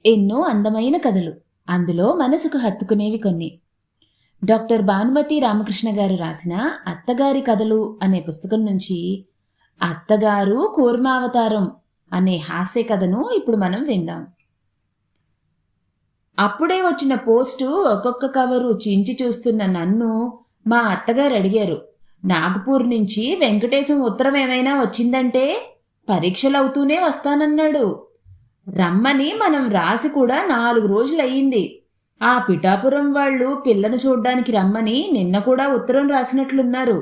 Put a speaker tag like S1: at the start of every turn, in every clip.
S1: ఎన్నో అందమైన కథలు, అందులో మనసుకు హత్తుకునేవి కొన్ని. డాక్టర్ భానుమతి రామకృష్ణ గారు రాసిన అత్తగారి కథలు అనే పుస్తకం నుంచి అత్తగారు కూర్మావతారం అనే హాస్య కథను ఇప్పుడు మనం విందాం. అప్పుడే వచ్చిన పోస్టు ఒక్కొక్క కవరు చించి చూస్తున్న నన్ను మా అత్తగారు అడిగారు, నాగపూర్ నుంచి వెంకటేశం ఉత్తరం ఏమైనా వచ్చిందంటే? పరీక్షలవుతూనే వస్తానన్నాడు. రమ్మని మనం రాసి కూడా 4 రోజులయ్యింది. ఆ పిఠాపురం వాళ్ళు పిల్లను చూడ్డానికి రమ్మని నిన్న కూడా ఉత్తరం రాసినట్లున్నారు.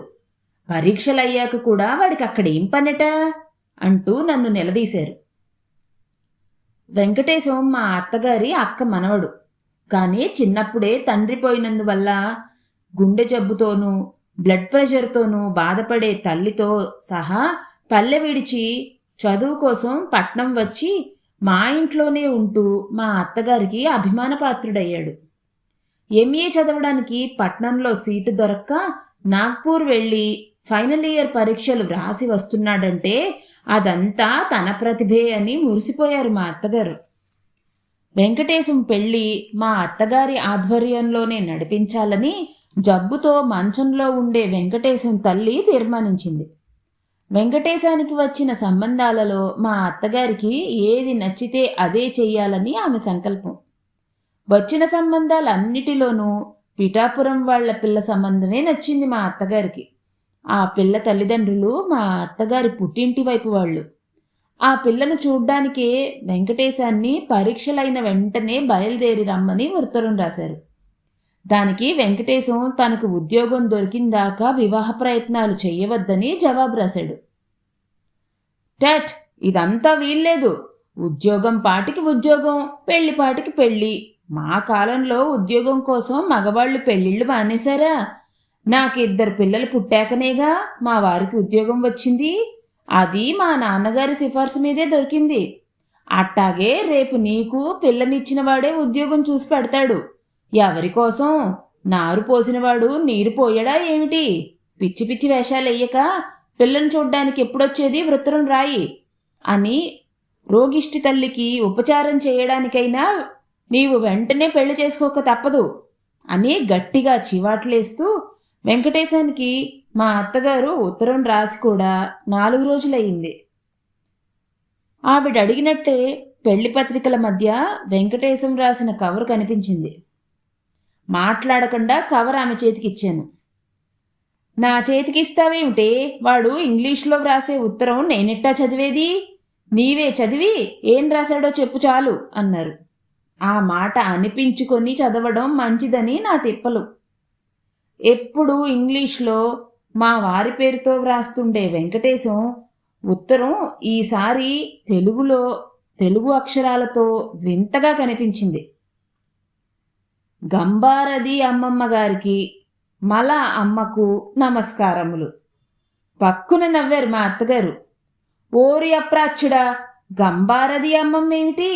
S1: పరీక్షలయ్యాక కూడా వాడికి అక్కడేం పనట అంటూ నన్ను నిలదీశారు. వెంకటేశం మా అత్తగారి అక్క మనవడు. కానీ చిన్నప్పుడే తండ్రి పోయినందువల్ల గుండె జబ్బుతోనూ బ్లడ్ ప్రెషర్తోనూ బాధపడే తల్లితో సహా పల్లె విడిచి చదువు కోసం పట్నం వచ్చి మా ఇంట్లోనే ఉంటూ మా అత్తగారికి అభిమానపాత్రుడయ్యాడు. ఎంఏ చదవడానికి పట్నంలో సీటు దొరక్క నాగ్పూర్ వెళ్ళి ఫైనల్ ఇయర్ పరీక్షలు వ్రాసి వస్తున్నాడంటే అదంతా తన ప్రతిభే అని మురిసిపోయారు మా అత్తగారు. వెంకటేశం పెళ్లి మా అత్తగారి ఆధ్వర్యంలోనే నడిపించాలని జబ్బుతో మంచంలో ఉండే వెంకటేశం తల్లి తీర్మానించింది. వెంకటేశానికి వచ్చిన సంబంధాలలో మా అత్తగారికి ఏది నచ్చితే అదే చెయ్యాలని ఆమె సంకల్పం. వచ్చిన సంబంధాలన్నిటిలోనూ పిఠాపురం వాళ్ల పిల్ల సంబంధమే నచ్చింది మా అత్తగారికి. ఆ పిల్ల తల్లిదండ్రులు మా అత్తగారి పుట్టింటి వైపు వాళ్ళు. ఆ పిల్లను చూడ్డానికే వెంకటేశాన్ని పరీక్షలైన వెంటనే బయలుదేరి రమ్మని ఉత్తరం రాశారు. దానికి వెంకటేశం తనకు ఉద్యోగం దొరికిందాకా వివాహ ప్రయత్నాలు చెయ్యవద్దని జవాబు రాశాడు. టట్, ఇదంతా వీల్లేదు. ఉద్యోగం పాటికి ఉద్యోగం, పెళ్లి పాటికి పెళ్లి. మా కాలంలో ఉద్యోగం కోసం మగవాళ్ళు పెళ్లిళ్ళు మానేశారా? నాకు 2 పిల్లలు పుట్టాకనేగా మా వారికి ఉద్యోగం వచ్చింది. అది మా నాన్నగారి సిఫార్సు మీదే దొరికింది. అట్టాగే రేపు నీకు పిల్లనిచ్చిన వాడే ఉద్యోగం చూసి పెడతాడు. ఎవరికోసం? నారు పోసినవాడు నీరు పోయడా ఏమిటి? పిచ్చి పిచ్చి వేషాలెయ్యక పిల్లను చూడ్డానికి ఎప్పుడొచ్చేది వృత్తరం రాయి అని రోగిష్టి తల్లికి ఉపచారం చేయడానికైనా నీవు వెంటనే పెళ్లి చేసుకోక తప్పదు అని గట్టిగా చివాట్లేస్తూ వెంకటేశానికి మా అత్తగారు ఉత్తరం రాసి కూడా 4 రోజులయ్యింది. ఆవిడ అడిగినట్టే పెళ్లి పత్రికల మధ్య వెంకటేశం రాసిన కవరు కనిపించింది. మాట్లాడకుండా కవర్ ఆమె చేతికిచ్చాను. నా చేతికిస్తావేమిటే? వాడు ఇంగ్లీష్లో వ్రాసే ఉత్తరం నేనెట్టా చదివేది? నీవే చదివి ఏం రాశాడో చెప్పు చాలు అన్నారు. ఆ మాట అనిపించుకొని చదవడం మంచిదని నా తిప్పలు. ఎప్పుడూ ఇంగ్లీష్లో మా వారి పేరుతో వ్రాస్తుండే వెంకటేశం ఉత్తరం ఈసారి తెలుగు అక్షరాలతో వింతగా కనిపించింది. గంబారది అమ్మమ్మ గారికి, మల అమ్మకు నమస్కారములు. పక్కున నవ్వారు మా అత్తగారు. ఓరి అప్రాచ్యుడా, గంబారది అమ్మమ్మేమిటి,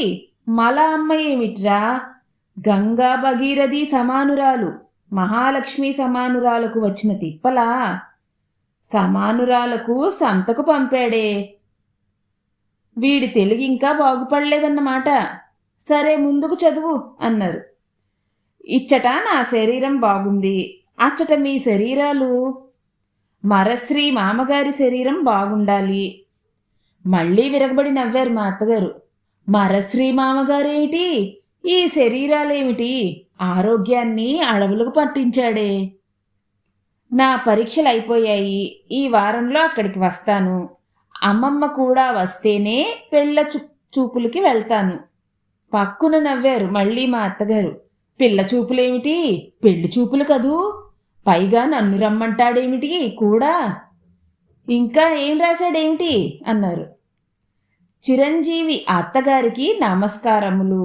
S1: మల అమ్మ ఏమిట్రా? గంగా భగీరథి సమానురాలు, మహాలక్ష్మి సమానురాలకు వచ్చిన తిప్పలా? సమానురాలకు సంతకు పంపాడే. వీడి తెలుగింకా బాగుపడలేదన్నమాట. సరే ముందుకు చదువు అన్నారు. ఇచ్చట నా శరీరం బాగుంది, అచ్చట మీ శరీరాలు. మరశ్రీ మామగారి శరీరం బాగుండాలి. మళ్ళీ విరగబడి నవ్వారు మా అత్తగారు. మరశ్రీ మామగారేమిటి, ఈ శరీరాలేమిటి, ఆరోగ్యాన్ని అడవులకు పట్టించాడే. నా పరీక్షలు అయిపోయాయి. ఈ వారంలో అక్కడికి వస్తాను. అమ్మమ్మ కూడా వస్తేనే పెళ్ళ చూపులకి వెళ్తాను. పక్కున నవ్వారు మళ్ళీ మా అత్తగారు. పిల్ల చూపులేమిటి, పెళ్లి చూపులు కదూ. పైగా నన్ను రమ్మంటాడేమిటి కూడా. ఇంకా ఏం రాశాడేమిటి అన్నారు. చిరంజీవి అత్తగారికి నమస్కారములు.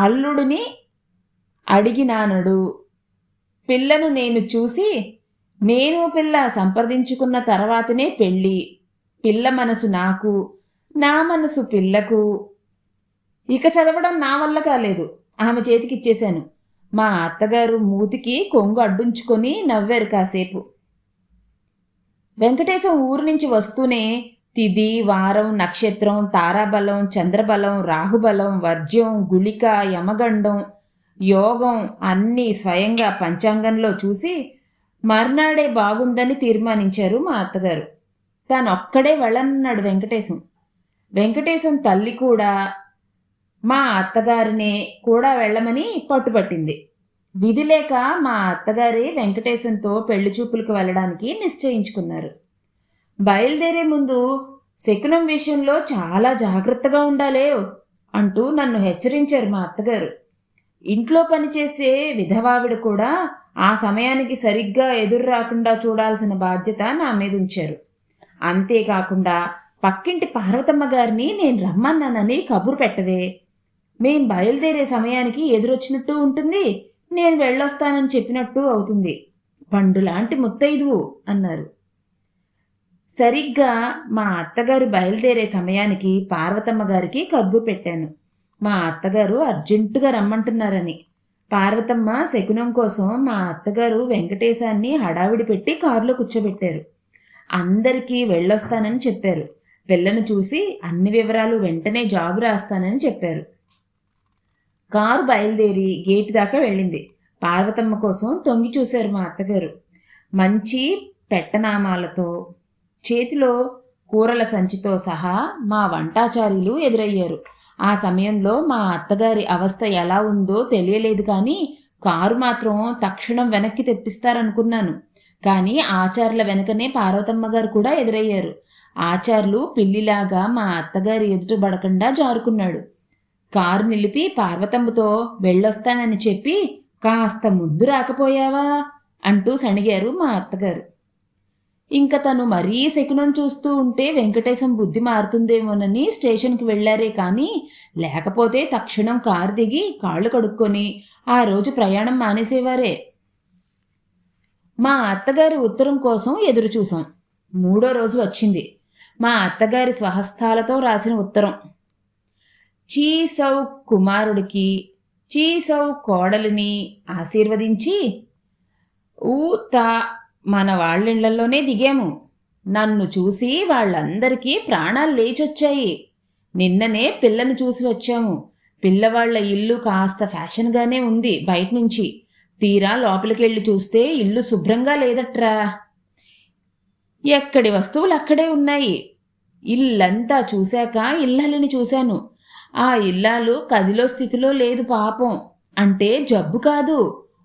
S1: అల్లుడిని అడిగినానడు. పిల్లను నేను చూసి నేను పిల్ల సంప్రదించుకున్న తర్వాతనే పెళ్ళి. పిల్ల మనసు నాకు, నా మనసు పిల్లకు. ఇక చదవడం నా వల్ల కాలేదు. ఆమె చేతికిచ్చేశాను. మా అత్తగారు మూతికి కొంగు అడ్డుంచుకొని నవ్వారు కాసేపు. వెంకటేశం ఊరు నుంచి వస్తూనే తిథి, వారం, నక్షత్రం, తారాబలం, చంద్రబలం, రాహుబలం, వర్జ్యం, గుళిక, యమగండం, యోగం అన్నీ స్వయంగా పంచాంగంలో చూసి మర్నాడే బాగుందని తీర్మానించారు మా అత్తగారు. తానొక్కడే వెళ్ళనన్నాడు వెంకటేశం. వెంకటేశం తల్లి కూడా మా అత్తగారినే కూడా వెళ్ళమని పట్టుపట్టింది. విధి లేక మా అత్తగారి వెంకటేశంతో పెళ్లి చూపులకు వెళ్ళడానికి నిశ్చయించుకున్నారు. బయలుదేరే ముందు శకునం విషయంలో చాలా జాగ్రత్తగా ఉండాలే అంటూ నన్ను హెచ్చరించారు మా అత్తగారు. ఇంట్లో పనిచేసే విధవావిడ కూడా ఆ సమయానికి సరిగ్గా ఎదురు రాకుండా చూడాల్సిన బాధ్యత నా మీద ఉంచారు. అంతేకాకుండా పక్కింటి పార్వతమ్మ గారిని నేను రమ్మన్నానని కబురు పెట్టవే, మేం బయలుదేరే సమయానికి ఎదురొచ్చినట్టు ఉంటుంది, నేను వెళ్ళొస్తానని చెప్పినట్టు అవుతుంది, పండులాంటి ముత్తైదువు అన్నారు. సరిగ్గా మా అత్తగారు బయలుదేరే సమయానికి పార్వతమ్మ గారికి కబురు పెట్టాను, మా అత్తగారు అర్జెంటుగా రమ్మంటున్నారని. పార్వతమ్మ శకునం కోసం మా అత్తగారు వెంకటేశాన్ని హడావిడి పెట్టి కారులో కూర్చోబెట్టారు. అందరికీ వెళ్ళొస్తానని చెప్పారు. పిల్లను చూసి అన్ని వివరాలు వెంటనే జాబు రాస్తానని చెప్పారు. కారు బయలుదేరి గేటు దాకా వెళ్ళింది. పార్వతమ్మ కోసం తొంగి చూశారు మా అత్తగారు. మంచి పెట్టనామాలతో చేతిలో కూరల సంచితో సహా మా వంటాచార్యులు ఎదురయ్యారు. ఆ సమయంలో మా అత్తగారి అవస్థ ఎలా ఉందో తెలియలేదు, కానీ కారు మాత్రం తక్షణం వెనక్కి తెప్పిస్తారనుకున్నాను. కానీ ఆచార్యుల వెనకనే పార్వతమ్మ గారు కూడా ఎదురయ్యారు. ఆచార్యులు పిల్లిలాగా మా అత్తగారి ఎదుట పడకుండా జారుకున్నాడు. కారు నిలిపి పార్వతమ్మతో వెళ్ళొస్తానని చెప్పి కాస్త ముందు రాకపోయావా అంటూ సణిగారు మా అత్తగారు. ఇంకా తను మరీ శకునం చూస్తూ ఉంటే వెంకటేశం బుద్ధి మారుతుందేమోనని స్టేషన్కి వెళ్లారే కానీ లేకపోతే తక్షణం కారు దిగి కాళ్ళు కడుక్కొని ఆ రోజు ప్రయాణం మానేసేవారే. మా అత్తగారి ఉత్తరం కోసం ఎదురు చూసాం. 3వ రోజు వచ్చింది. మా అత్తగారి స్వహస్తాలతో రాసిన ఉత్తరం. చీసౌ కుమారుడికి చీసౌ కోడలిని ఆశీర్వదించి ఊతా మన వాళ్ళిళ్లలోనే దిగాము. నన్ను చూసి వాళ్ళందరికీ ప్రాణాలు లేచొచ్చాయి. నిన్ననే పిల్లను చూసి వచ్చాము. పిల్లవాళ్ల ఇల్లు కాస్త ఫ్యాషన్గానే ఉంది బయట నుంచి. తీరా లోపలికెళ్ళి చూస్తే ఇల్లు శుభ్రంగా లేదట్రా. ఎక్కడి వస్తువులు అక్కడే ఉన్నాయి. ఇల్లంతా చూశాక ఇల్లాలిని చూశాను. ఆ ఇల్లాలు కదిలో స్థితిలో లేదు పాపం. అంటే జబ్బు కాదు,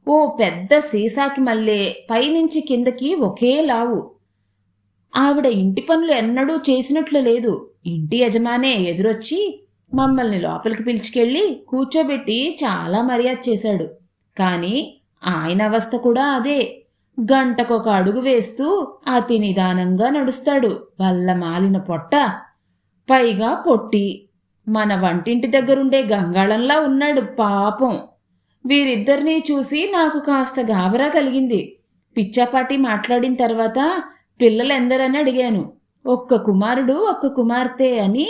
S1: ఓ పెద్ద సీసాకి మళ్ళీ పైనుంచి కిందకి ఒకే లావు. ఆవిడ ఇంటి పనులు ఎన్నడూ చేసినట్లు లేదు. ఇంటి యజమానే ఎదురొచ్చి మమ్మల్ని లోపలికి పిలుచుకెళ్ళి కూర్చోబెట్టి చాలా మర్యాద చేశాడు. కానీ ఆయన అవస్థ కూడా అదే. గంటకొక అడుగు వేస్తూ అతి నిదానంగా నడుస్తాడు. వల్ల మాలిన పొట్ట, పైగా పొట్టి. మన వంటింటి దగ్గరుండే గంగాళంలా ఉన్నాడు పాపం. వీరిద్దరినీ చూసి నాకు కాస్త గాబరా కలిగింది. పిచ్చాపాటి మాట్లాడిన తర్వాత పిల్లలెందరని అడిగాను. ఒక్క కుమారుడు ఒక్క కుమార్తె అని.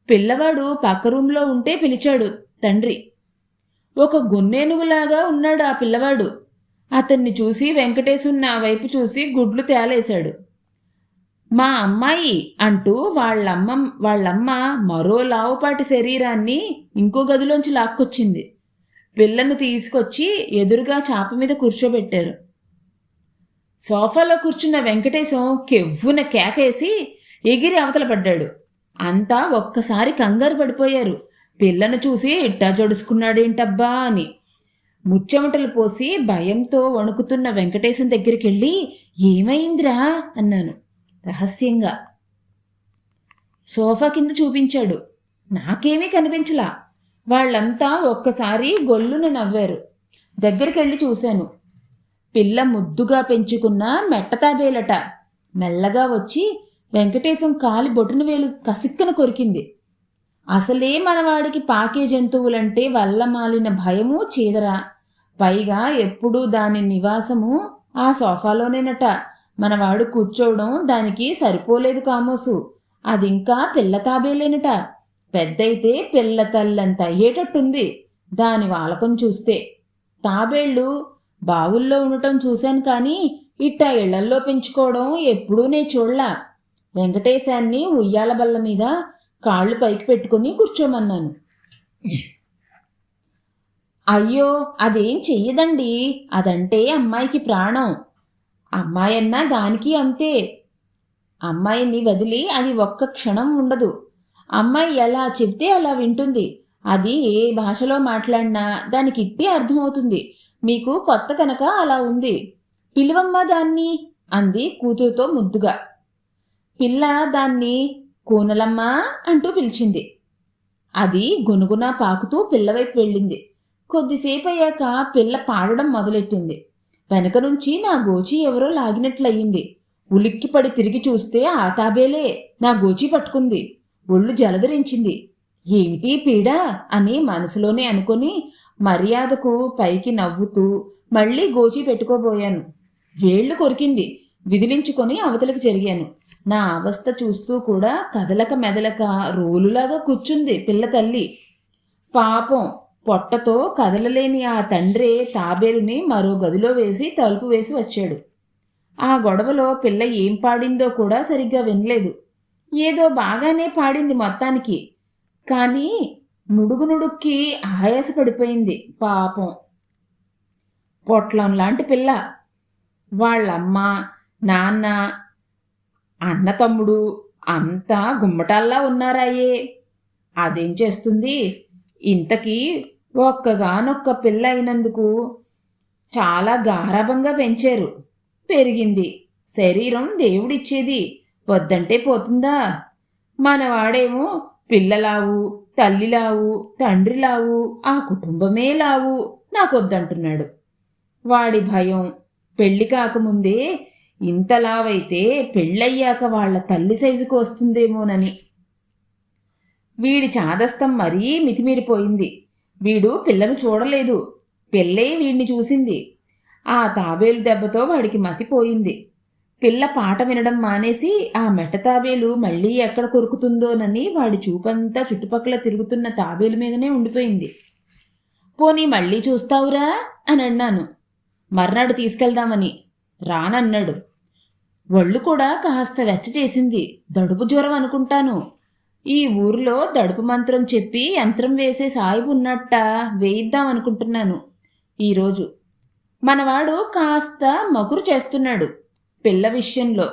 S1: పిల్లవాడు పక్క రూంలో ఉంటే పిలిచాడు తండ్రి. ఒక గున్నేనుగులాగా ఉన్నాడు ఆ పిల్లవాడు. అతన్ని చూసి వెంకటేశం నా వైపు చూసి గుడ్లు తేలేశాడు. మా అమ్మాయి అంటూ వాళ్ళమ్మ మరో లావుపాటి శరీరాన్ని ఇంకో గదిలోంచి లాక్కొచ్చింది. పిల్లను తీసుకొచ్చి ఎదురుగా చాప మీద కూర్చోబెట్టారు. సోఫాలో కూర్చున్న వెంకటేశం కెవ్వున కేకేసి ఎగిరి అవతల పడ్డాడు. అంతా ఒక్కసారి కంగారు పడిపోయారు. పిల్లను చూసి ఇట్టా జడుసుకున్నాడేంటబ్బా అని. ముచ్చెమటలు పోసి భయంతో వణుకుతున్న వెంకటేశం దగ్గరికి వెళ్ళి ఏమైందిరా అన్నాను రహస్యంగా. సోఫా కింద చూపించాడు. నాకేమీ కనిపించలా. వాళ్ళంతా ఒక్కసారి గొల్లున నవ్వారు. దగ్గరికెళ్ళి చూశాను. పిల్ల ముద్దుగా పెంచుకున్న మెట్టతాబేలట. మెల్లగా వచ్చి వెంకటేశం కాలి బొటన వేలు కసిక్కన కొరికింది. అసలే మనవాడికి పాకే జంతువులంటే వల్లమాలిన భయము చీదరా. పైగా ఎప్పుడూ దాని నివాసము ఆ సోఫాలోనేనట. మనవాడు కూర్చోవడం దానికి సరిపోలేదు కామోసు. అదింకా పిల్ల తాబేలేనట. పెద్దయితే పిల్ల తల్లంత అయ్యేటట్టుంది దాని వాలకం చూస్తే. తాబేళ్లు బావుల్లో ఉండటం చూశాను కానీ ఇట్టా ఇళ్లల్లో పెంచుకోవడం ఎప్పుడూ నే చూడలా. వెంకటేశాన్ని ఉయ్యాల బల్ల మీద కాళ్ళు పైకి పెట్టుకుని కూర్చోమన్నాను. అయ్యో, అదేం చెయ్యదండి, అదంటే అమ్మాయికి ప్రాణం. అమ్మాయన్నా దానికి అంతే. అమ్మాయిని వదిలి అది ఒక్క క్షణం ఉండదు. అమ్మాయి ఎలా చెప్తే అలా వింటుంది. అది ఏ భాషలో మాట్లాడినా దానికి ఇట్టే అర్థమవుతుంది. మీకు కొత్త కనుక అలా ఉంది. పిలువమ్మా దాన్ని అంది కూతురుతో ముద్దుగా. పిల్ల దాన్ని కూనలమ్మ అంటూ పిలిచింది. అది గునుగున పాకుతూ పిల్లవైపు వెళ్ళింది. కొద్దిసేపు అయ్యాక పిల్ల పాడడం మొదలెట్టింది. వెనక నుంచి నా గోచి ఎవరో లాగినట్లయింది. ఉలిక్కిపడి తిరిగి చూస్తే ఆ తాబేలే నా గోచి పట్టుకుంది. ఒళ్ళు జలధరించింది. ఏమిటి పీడ అని మనసులోనే అనుకొని మర్యాదకు పైకి నవ్వుతూ మళ్ళీ గోచి పెట్టుకోబోయాను. వేళ్లు కొరికింది. విదిలించుకొని అవతలికి జరిగాను. నా అవస్థ చూస్తూ కూడా కదలక మెదలక రోలులాగా కూర్చుంది పిల్ల తల్లి. పాపం, పొట్టతో కదలలేని ఆ తండ్రే తాబేలుని మరో గదిలో వేసి తలుపు వేసి వచ్చాడు. ఆ గొడవలో పిల్ల ఏం పాడిందో కూడా సరిగ్గా వినలేదు. ఏదో బాగానే పాడింది మొత్తానికి. కానీ నుడుక్కి ఆయాసపడిపోయింది పాపం. పొట్లం లాంటి పిల్ల. వాళ్ళమ్మ, నాన్న, అన్న, తమ్ముడు అంతా గుమ్మటాల్లా ఉన్నారాయే. అదేం చేస్తుంది? ఇంతకీ ఒక్కగానొక్క పిల్ల అయినందుకు చాలా గారాబంగా పెంచారు. పెరిగింది. శరీరం దేవుడిచ్చేది, వద్దంటే పోతుందా? మనవాడేమో పిల్లలావు, తల్లిలావు, తండ్రిలావు, ఆ కుటుంబమే లావు, నాకొద్దంటున్నాడు. వాడి భయం పెళ్లి కాకముందే ఇంతలావైతే పెళ్ళయ్యాక వాళ్ల తల్లి సైజుకు వస్తుందేమోనని. వీడి చాదస్తం మరీ మితిమీరిపోయింది. వీడు పిల్లను చూడలేదు, పిల్లే వీడిని చూసింది. ఆ తాబేలు దెబ్బతో వాడికి మతిపోయింది. పిల్ల పాట వినడం మానేసి ఆ మెట్ట తాబేలు మళ్ళీ ఎక్కడ కొరుకుతుందోనని వాడి చూపంతా చుట్టుపక్కల తిరుగుతున్న తాబేలు మీదనే ఉండిపోయింది. పోనీ మళ్ళీ చూస్తావురా అని అన్నాను. మర్నాడు తీసుకెళ్దామని. రానన్నాడు. ఒళ్ళు కూడా కాస్త వెచ్చ చేసింది. దడుపు జ్వరం అనుకుంటాను. ఈ ఊరిలో దడుపు మంత్రం చెప్పి యంత్రం వేసే సాయిబు ఉన్నట్ట వేయిద్దామనుకుంటున్నాను ఈరోజు. మనవాడు కాస్త మగురు చేస్తున్నాడు పిల్ల విషయంలో.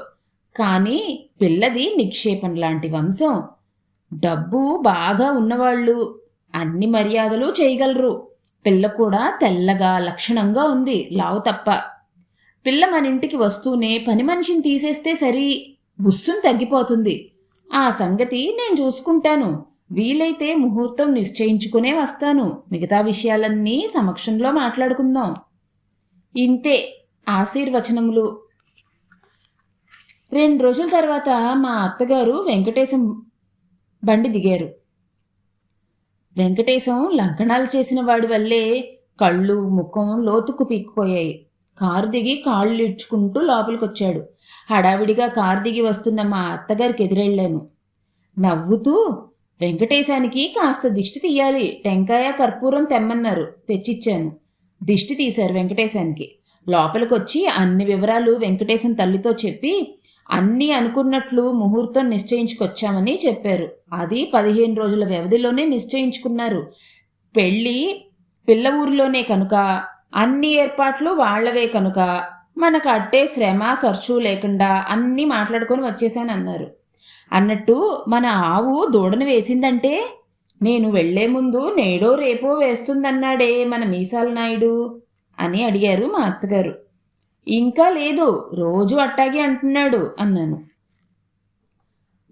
S1: కానీ పిల్లది నిక్షేపం లాంటి వంశం. డబ్బు బాగా ఉన్నవాళ్ళు అన్ని మర్యాదలు చేయగలరు. పిల్ల కూడా తెల్లగా లక్షణంగా ఉంది, లావు తప్ప. పిల్ల మన ఇంటికి వస్తూనే పని మనిషిని తీసేస్తే సరి, బుస్సును తగ్గిపోతుంది. ఆ సంగతి నేను చూసుకుంటాను. వీలైతే ముహూర్తం నిశ్చయించుకునే వస్తాను. మిగతా విషయాలన్నీ సమక్షంలో మాట్లాడుకుందాం. ఇంతే ఆశీర్వచనములు. 2 రోజుల తర్వాత మా అత్తగారు వెంకటేశం బండి దిగారు. వెంకటేశం లంకణాలు చేసిన వాడి వల్లే కళ్ళు ముఖం లోతుకు పీక్కుపోయాయి. కారు దిగి కాళ్ళు ఇడ్చుకుంటూ లోపలికొచ్చాడు. హడావిడిగా కారు దిగి వస్తున్న మా అత్తగారికి ఎదురెళ్లాను. నవ్వుతూ, వెంకటేశానికి కాస్త దిష్టి తీయాలి, టెంకాయ కర్పూరం తెమ్మన్నారు, తెచ్చిచ్చాను. దిష్టి తీశారు వెంకటేశానికి. లోపలికొచ్చి అన్ని వివరాలు వెంకటేశం తల్లితో చెప్పి అన్నీ అనుకున్నట్లు ముహూర్తం నిశ్చయించుకొచ్చామని చెప్పారు. అది 15 రోజుల వ్యవధిలోనే నిశ్చయించుకున్నారు. పెళ్ళి పిల్ల ఊరిలోనే కనుక అన్ని ఏర్పాట్లు వాళ్లవే కనుక మనకు అట్టే శ్రమ ఖర్చు లేకుండా అన్నీ మాట్లాడుకొని వచ్చేసానన్నారు. అన్నట్టు మన ఆవు దూడను వేసిందంటే నేను వెళ్లే ముందు నేడో రేపో వేస్తుందన్నాడే మన మీసాల నాయుడు అని అడిగారు మా అత్తగారు. ఇంకా లేదు, రోజు అట్టాగే అంటున్నాడు అన్నాను.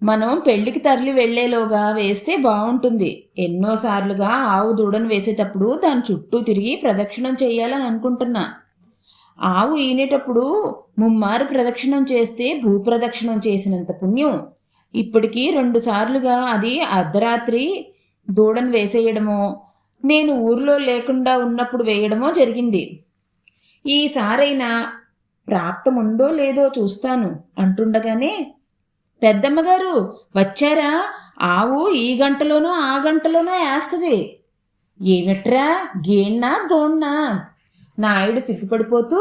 S1: మనం పెళ్లికి తరలి వెళ్లేలోగా వేస్తే బాగుంటుంది. ఎన్నోసార్లుగా ఆవు దూడను వేసేటప్పుడు దాని చుట్టూ తిరిగి ప్రదక్షిణం చేయాలని అనుకుంటున్నా. ఆవు ఈనేటప్పుడు ముమ్మారు ప్రదక్షిణం చేస్తే భూప్రదక్షిణం చేసినంత పుణ్యం. ఇప్పటికీ 2 సార్లుగా అది అర్ధరాత్రి దూడను వేసేయడమో, నేను ఊర్లో లేకుండా ఉన్నప్పుడు వేయడమో జరిగింది. ఈసారైనా ప్రాప్తముందో లేదో చూస్తాను అంటుండగానే, పెద్దమ్మగారు వచ్చారా? ఆవు ఈ గంటలోనో ఆ గంటలోనో వేస్తుంది. ఏమిట్రా, గేణ్ణా దోణ్ణా? నాయుడు సిగ్గుపడిపోతూ,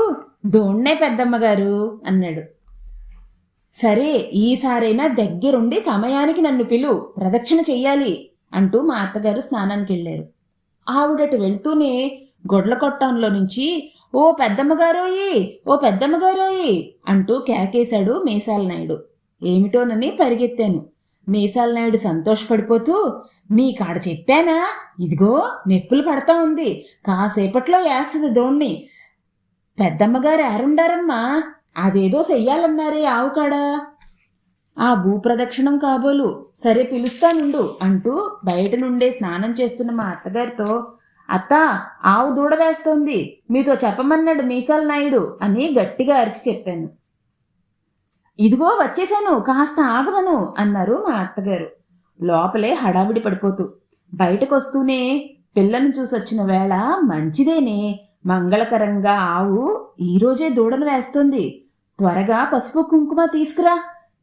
S1: దోణ్ణే పెద్దమ్మగారు అన్నాడు. సరే, ఈసారైనా దగ్గరుండి సమయానికి నన్ను పిలు, ప్రదక్షిణ చెయ్యాలి అంటూ మా అత్తగారు స్నానానికి వెళ్ళారు. ఆవిడటు వెళ్తూనే గొడ్లకొట్టంలో నుంచి ఓ పెద్దమ్మగారోయి, ఓ పెద్దమ్మగారోయి అంటూ కేకేశాడు మీసాల నాయుడు. ఏమిటోనని పరిగెత్తాను. మీసాల నాయుడు సంతోషపడిపోతూ, మీ కాడ చెప్పానా, ఇదిగో నెప్పులు పడతా ఉంది, కాసేపట్లో వేస్తుంది దోణ్ణి. పెద్దమ్మగారు ఏరుండారమ్మా, అదేదో చెయ్యాలన్నారే ఆవు కాడా. ఆ భూప్రదక్షిణం కాబోలు, సరే పిలుస్తానుండు అంటూ బయట నుండే స్నానం చేస్తున్న మా అత్తగారితో, అత్త, ఆవు దూడ వేస్తోంది, మీతో చెప్పమన్నాడు మీసాల నాయుడు అని గట్టిగా అరిచి చెప్పాను. ఇదిగో వచ్చేశాను, కాస్త ఆగమను అన్నారు మా అత్తగారు లోపలే హడావిడి పడిపోతూ. బయటకొస్తూనే, పిల్లను చూసొచ్చిన వేళ మంచిదేనే, మంగళకరంగా ఆవు ఈరోజే దూడను వేస్తోంది, త్వరగా పసుపు కుంకుమ తీసుకురా,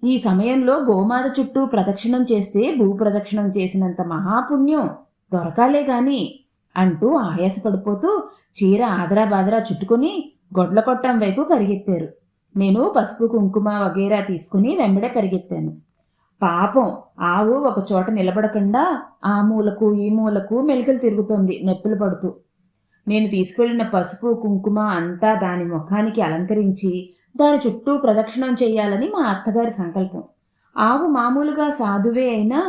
S1: ఈ సమయంలో గోమాత చుట్టూ ప్రదక్షిణం చేస్తే భూప్రదక్షిణం చేసినంత మహాపుణ్యం దొరకాలే గాని అంటూ ఆయాసపడిపోతూ చీర ఆదరాబాదరా చుట్టుకుని గొడ్లకొట్టం వైపు పరిగెత్తారు. నేను పసుపు కుంకుమ వగేరా తీసుకుని వెంబడే పరిగెత్తాను. పాపం ఆవు ఒక చోట నిలబడకుండా ఆ మూలకు ఈ మూలకు మెలికలు తిరుగుతోంది నెప్పులు పడుతూ. నేను తీసుకెళ్లిన పసుపు కుంకుమ అంతా దాని ముఖానికి అలంకరించి దాని చుట్టూ ప్రదక్షిణం చెయ్యాలని మా అత్తగారి సంకల్పం. ఆవు మామూలుగా సాధువే అయినా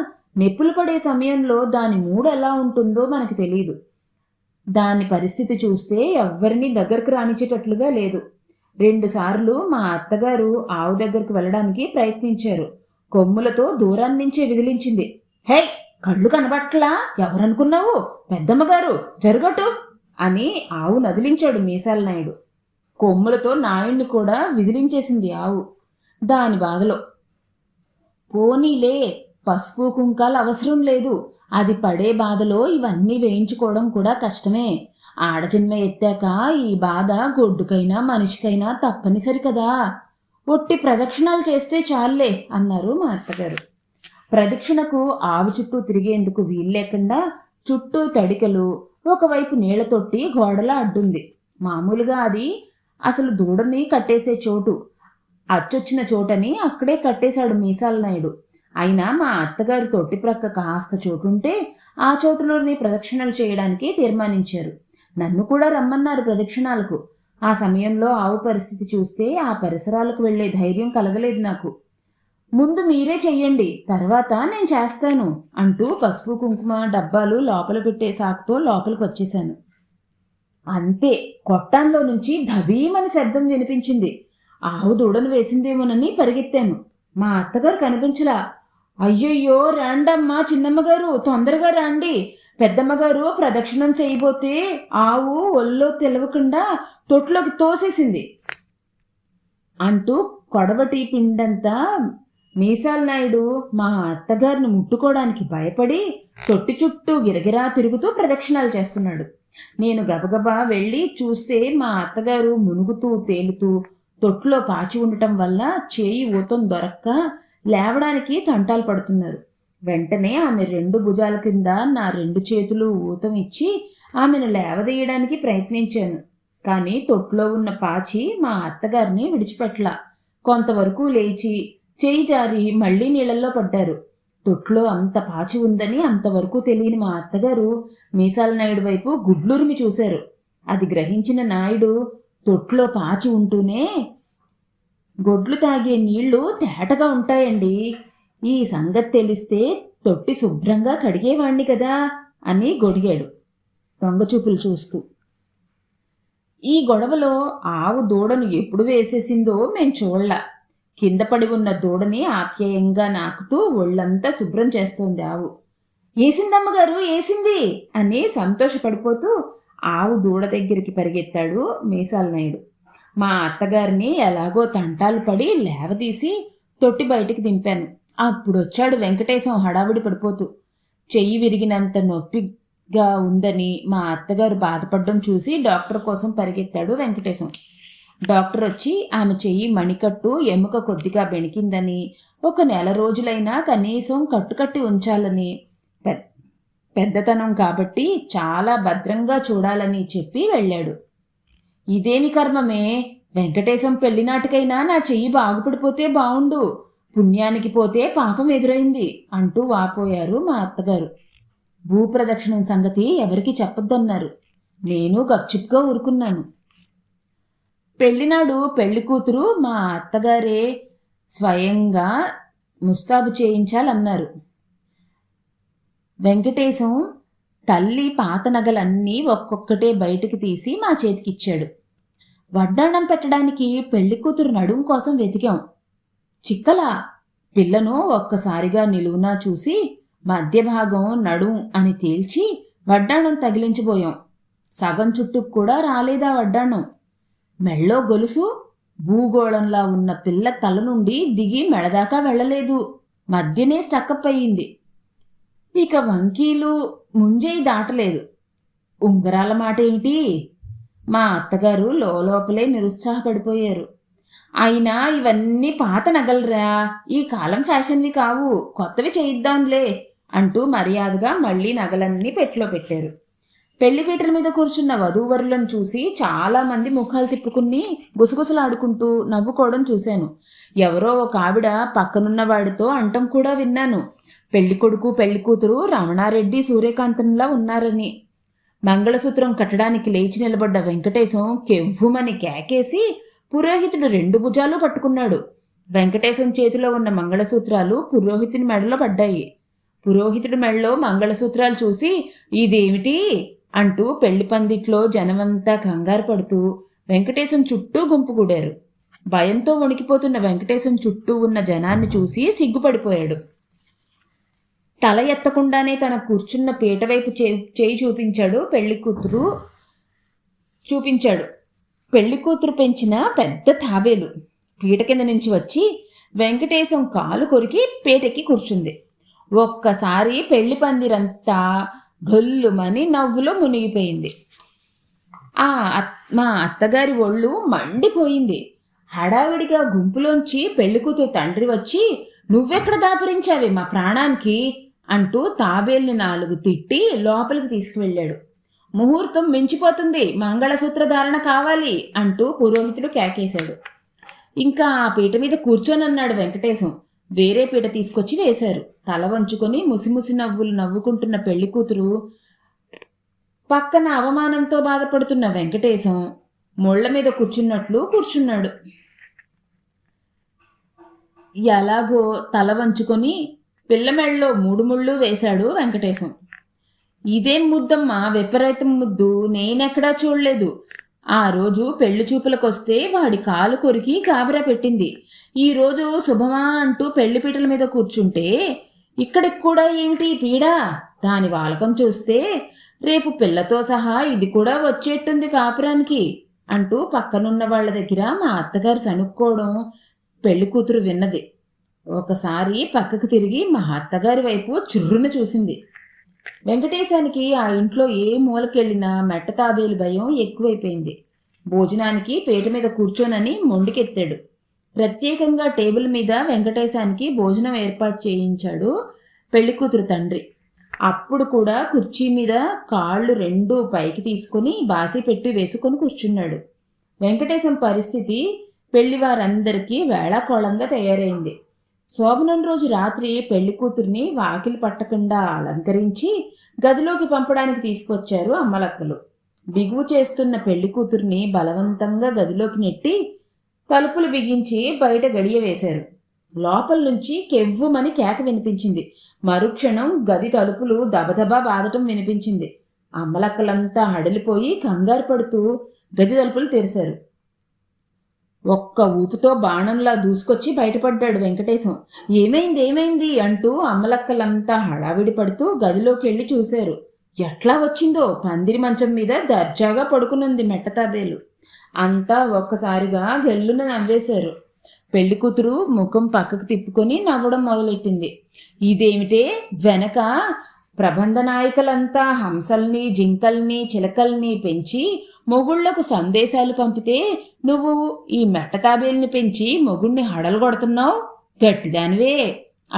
S1: నెప్పులు పడే సమయంలో దాని మూడు ఎలా ఉంటుందో మనకు తెలియదు. దాని పరిస్థితి చూస్తే ఎవ్వరినీ దగ్గరకు రానిచ్చేటట్లుగా లేదు. 2 సార్లు మా అత్తగారు ఆవు దగ్గరకు వెళ్ళడానికి ప్రయత్నించారు. కొమ్ములతో దూరాన్నించే విదిలించింది. హే, కళ్ళు కనబట్లా, ఎవరనుకున్నావు, పెద్దమ్మగారు, జరగటు అని ఆవు నదిలించాడు మీసాల నాయుడు. కొమ్ములతో నాయుడిని కూడా విదిలించేసింది ఆవు దాని బాధలో. పోనీలే, పసుపు కుంకాలు అవసరం లేదు, అది పడే బాధలో ఇవన్నీ వేయించుకోవడం కూడా కష్టమే. ఆడజన్మ ఎత్తాక ఈ బాధ గొడ్డుకైనా మనిషికైనా తప్పనిసరి కదా, ఒట్టి ప్రదక్షిణాలు చేస్తే చాలులే అన్నారు మా అత్తగారు. ప్రదక్షిణకు ఆవు చుట్టూ తిరిగేందుకు వీల్లేకుండా చుట్టూ తడికలు, ఒకవైపు నీళ్ల తొట్టి గోడలా అడ్డుంది. మామూలుగా అది అసలు దూడని కట్టేసే చోటు, అచ్చొచ్చిన చోటని అక్కడే కట్టేశాడు మీసాల నాయుడు. అయినా మా అత్తగారి తొట్టి ప్రక్క కాస్త చోటుంటే ఆ చోటులోని ప్రదక్షిణలు చేయడానికి తీర్మానించారు. నన్ను కూడా రమ్మన్నారు ప్రదక్షిణాలకు. ఆ సమయంలో ఆవు పరిస్థితి చూస్తే ఆ పరిసరాలకు వెళ్లే ధైర్యం కలగలేదు నాకు. ముందు మీరే చెయ్యండి, తర్వాత నేను చేస్తాను అంటూ పసుపు కుంకుమ డబ్బాలు లోపల పెట్టే సాకుతో లోపలికి వచ్చేశాను. అంతే, కొట్టాన్లో నుంచి ధబీమని శబ్దం వినిపించింది. ఆవు దూడను వేసిందేమోనని పరిగెత్తాను. మా అత్తగారు కనిపించలా. అయ్యయ్యో, రాండమ్మా చిన్నమ్మగారు, తొందరగా రాండి, పెద్దమ్మగారు ప్రదక్షిణం చేయబోతే ఆవు ఒళ్ళో తెలవకుండా తొట్లోకి తోసేసింది అంటూ కొడవటి పిండంతా మీసాల నాయుడు మా అత్తగారిని ముట్టుకోవడానికి భయపడి తొట్టి చుట్టూ గిరగిరా తిరుగుతూ ప్రదక్షిణాలు చేస్తున్నాడు. నేను గబగబా వెళ్ళి చూస్తే మా అత్తగారు మునుగుతూ తేలుతూ తొట్టులో పాచి ఉండటం వల్ల చేయి ఊతం దొరక్క లేవడానికి తంటాలు పడుతున్నారు. వెంటనే ఆమె 2 భుజాల కింద నా 2 చేతులు ఊతం ఇచ్చి ఆమెను లేవదీయడానికి ప్రయత్నించాను. కానీ తొట్టులో ఉన్న పాచి మా అత్తగారిని విడిచిపెట్టలా. కొంతవరకు లేచి చేయి జారి మళ్లీ నీళ్లలో పడ్డారు. తొట్లో అంత పాచి ఉందని అంతవరకు తెలియని మా అత్తగారు మీసాల నాయుడు వైపు గుడ్లురిమి చూశారు. అది గ్రహించిన నాయుడు, తొట్లో పాచి ఉంటూనే గొడ్లు తాగే నీళ్లు తేటగా ఉంటాయండి, ఈ సంగతి తెలిస్తే తొట్టి శుభ్రంగా కడిగేవాణ్ణి కదా అని గొడిగాడు దొంగచూపులు చూస్తూ. ఈ గొడవలో ఆవు దూడను ఎప్పుడు వేసేసిందో మేం చూడలా. కింద పడి ఉన్న దూడని ఆప్యాయంగా నాకుతూ ఒళ్ళంతా శుభ్రం చేస్తోంది ఆవు. ఏసిందమ్మగారు, ఏసింది అని సంతోషపడిపోతూ ఆవు దూడ దగ్గరికి పరిగెత్తాడు మీసాల నాయుడు. మా అత్తగారిని ఎలాగో తంటాలు పడి లేవదీసి తొట్టి బయటికి దింపాను. అప్పుడొచ్చాడు వెంకటేశం హడావిడి పడిపోతూ. చెయ్యి విరిగినంత నొప్పిగా ఉందని మా అత్తగారు బాధపడడం చూసి డాక్టర్ కోసం పరిగెత్తాడు వెంకటేశం. డాక్టర్ వచ్చి ఆమె చెయ్యి మణికట్టు ఎముక కొద్దిగా బెణికిందని, 1 నెల రోజులైనా కనీసం కట్టుకట్టి ఉంచాలని, పెద్దతనం కాబట్టి చాలా భద్రంగా చూడాలని చెప్పి వెళ్ళాడు. ఇదేమి కర్మమే, వెంకటేశం పెళ్లినాటికైనా నా చెయ్యి బాగుపడిపోతే బావుండు, పుణ్యానికి పోతే పాపం ఎదురైంది అంటూ వాపోయారు మా అత్తగారు. భూప్రదక్షిణం సంగతి ఎవరికి చెప్పొద్దన్నారు. నేను గప్చుప్గా ఊరుకున్నాను. పెళ్లినాడు పెళ్లి కూతురు మా అత్తగారే స్వయంగా ముస్తాబు చేయించాలన్నారు. వెంకటేశం తల్లి పాత నగలన్నీ ఒక్కొక్కటే బయటికి తీసి మా చేతికిచ్చాడు. వడ్డాణం పెట్టడానికి పెళ్లి కూతురు నడుం కోసం వెతికాం. చిక్కలా. పిల్లను ఒక్కసారిగా నిలువునా చూసి మధ్య భాగం నడుం అని తేల్చి వడ్డాణం తగిలించబోయాం. సగం చుట్టూ కూడా రాలేదా వడ్డాణం. మెళ్ళో గొలుసు భూగోళంలా ఉన్న పిల్ల తల నుండి దిగి మెడదాకా వెళ్ళలేదు, మధ్యనే స్టక్కప్ అయ్యింది. ఇక వంకీలు ముంజేయి దాటలేదు. ఉంగరాల మాట ఏమిటి? మా అత్తగారు లోపలే నిరుత్సాహపడిపోయారు. అయినా ఇవన్నీ పాత నగలరా, ఈ కాలం ఫ్యాషన్వి కావు, కొత్తవి చేయిద్దాంలే అంటూ మర్యాదగా మళ్లీ నగలన్నీ పెట్టులో పెట్టారు. పెళ్లిపీటల మీద కూర్చున్న వధూవరులను చూసి చాలామంది ముఖాలు తిప్పుకుని గుసగుసలాడుకుంటూ నవ్వుకోవడం చూశాను. ఎవరో ఒక ఆవిడ పక్కనున్న వాడితో అంటం కూడా విన్నాను, పెళ్లికొడుకు పెళ్లికూతురు రమణారెడ్డి సూర్యకాంతంలా ఉన్నారని. మంగళసూత్రం కట్టడానికి లేచి నిలబడ్డ వెంకటేశం కెవ్వుమని కేకేసి పురోహితుడు 2 భుజాలు పట్టుకున్నాడు. వెంకటేశం చేతిలో ఉన్న మంగళసూత్రాలు పురోహితుని మెడలో పడ్డాయి. పురోహితుడి మెడలో మంగళసూత్రాలు చూసి ఇదేమిటి అంటూ పెళ్లి పందిట్లో జనమంతా కంగారు పడుతూ వెంకటేశం చుట్టూ గుంపుకూడారు. భయంతో వణికిపోతున్న వెంకటేశం చుట్టూ ఉన్న జనాన్ని చూసి సిగ్గుపడిపోయాడు. తల ఎత్తకుండానే తన కూర్చున్న పీట వైపు చేయి చూపించాడు. పెళ్లి కూతురు పెంచిన పెద్ద తాబేలు పీట కింద నుంచి వచ్చి వెంకటేశం కాలు కొరికి పీటెక్కి కూర్చుంది. ఒక్కసారి పెళ్లి పందిరంతా గొల్లుమని నవ్వులో మునిగిపోయింది. మా అత్తగారి ఒళ్ళు మండిపోయింది. హడావిడిగా గుంపులోంచి పెళ్లికూతురు తండ్రి వచ్చి నువ్వెక్కడ దాపురించావే మా ప్రాణానికి అంటూ తాబేల్ని 4 తిట్టి లోపలికి తీసుకువెళ్ళాడు. ముహూర్తం మించిపోతుంది, మంగళసూత్ర ధారణ కావాలి అంటూ పురోహితుడు కేకేశాడు. ఇంకా ఆ పీట మీద కూర్చోనన్నాడు వెంకటేశం. వేరే పీట తీసుకొచ్చి వేశారు. తల వంచుకొని ముసిముసి నవ్వులు నవ్వుకుంటున్న పెళ్లి కూతురు పక్కన అవమానంతో బాధపడుతున్న వెంకటేశం ముళ్ల మీద కూర్చున్నట్లు కూర్చున్నాడు. ఎలాగో తల వంచుకొని పిల్లమెళ్ళలో 3 ముళ్ళు వేశాడు వెంకటేశం. ఇదేం ముద్దమ్మా, విపరీతం ముద్దు, నేనెక్కడా చూడలేదు. ఆ రోజు పెళ్లి చూపులకొస్తే వాడి కాలు కొరికి గాబరా పెట్టింది. ఈరోజు శుభమా అంటూ పెళ్లిపీటల మీద కూర్చుంటే ఇక్కడికి కూడా ఏమిటి పీడా? దాని వాలకం చూస్తే రేపు పిల్లతో సహా ఇది కూడా వచ్చేట్టుంది కాపురానికి అంటూ పక్కనున్న వాళ్ల దగ్గర మా అత్తగారు సనుక్కోవడం పెళ్లి కూతురు విన్నది. ఒకసారి పక్కకు తిరిగి మా అత్తగారి వైపు చుర్రున చూసింది. వెంకటేశానికి ఆ ఇంట్లో ఏ మూలకెళ్ళినా మెట్ట తాబేలు భయం ఎక్కువైపోయింది. భోజనానికి పీట మీద కూర్చోనని మొండికెత్తాడు. ప్రత్యేకంగా టేబుల్ మీద వెంకటేశానికి భోజనం ఏర్పాటు చేయించాడు పెళ్లికూతురు తండ్రి. అప్పుడు కూడా కుర్చీ మీద కాళ్ళు 2 పైకి తీసుకుని బాసి పెట్టి వేసుకొని కూర్చున్నాడు. వెంకటేశం పరిస్థితి పెళ్లివారందరికీ వేళాకోళంగా తయారైంది. శోభనం రోజు రాత్రి పెళ్లి కూతుర్ని వాకిలి పట్టకుండా అలంకరించి గదిలోకి పంపడానికి తీసుకొచ్చారు అమ్మలక్కలు. బిగువు చేస్తున్న పెళ్లి కూతుర్ని బలవంతంగా గదిలోకి నెట్టి తలుపులు బిగించి బయట గడియ వేశారు. లోపల నుంచి కెవ్వుమని కేక వినిపించింది. మరుక్షణం గది తలుపులు దబదబా బాదటం వినిపించింది. అమ్మలక్కలంతా హడలిపోయి కంగారు పడుతూ గది తలుపులు తెరిశారు. ఒక్క ఊపుతో బాణంలా దూసుకొచ్చి బయటపడ్డాడు వెంకటేశం. ఏమైంది అంటూ అమ్మలక్కలంతా హడావిడి పడుతూ గదిలోకి వెళ్ళి చూశారు. ఎట్లా వచ్చిందో పందిరి మంచం మీద దర్జాగా పడుకునుంది మెట్టతాబేలు. అంతా ఒక్కసారిగా గెల్లున నవ్వేశారు. పెళ్లి కూతురు ముఖం పక్కకు తిప్పుకొని నవ్వడం మొదలెట్టింది. ఇదేమిటే, వెనక ప్రబంధ నాయకులంతా హంసల్ని జింకల్ని చిలకల్ని పెంచి మొగుళ్లకు సందేశాలు పంపితే నువ్వు ఈ మెట్టతాబేల్ని పెంచి మొగుణ్ణి హడలుగొడుతున్నావు, గట్టిదానివే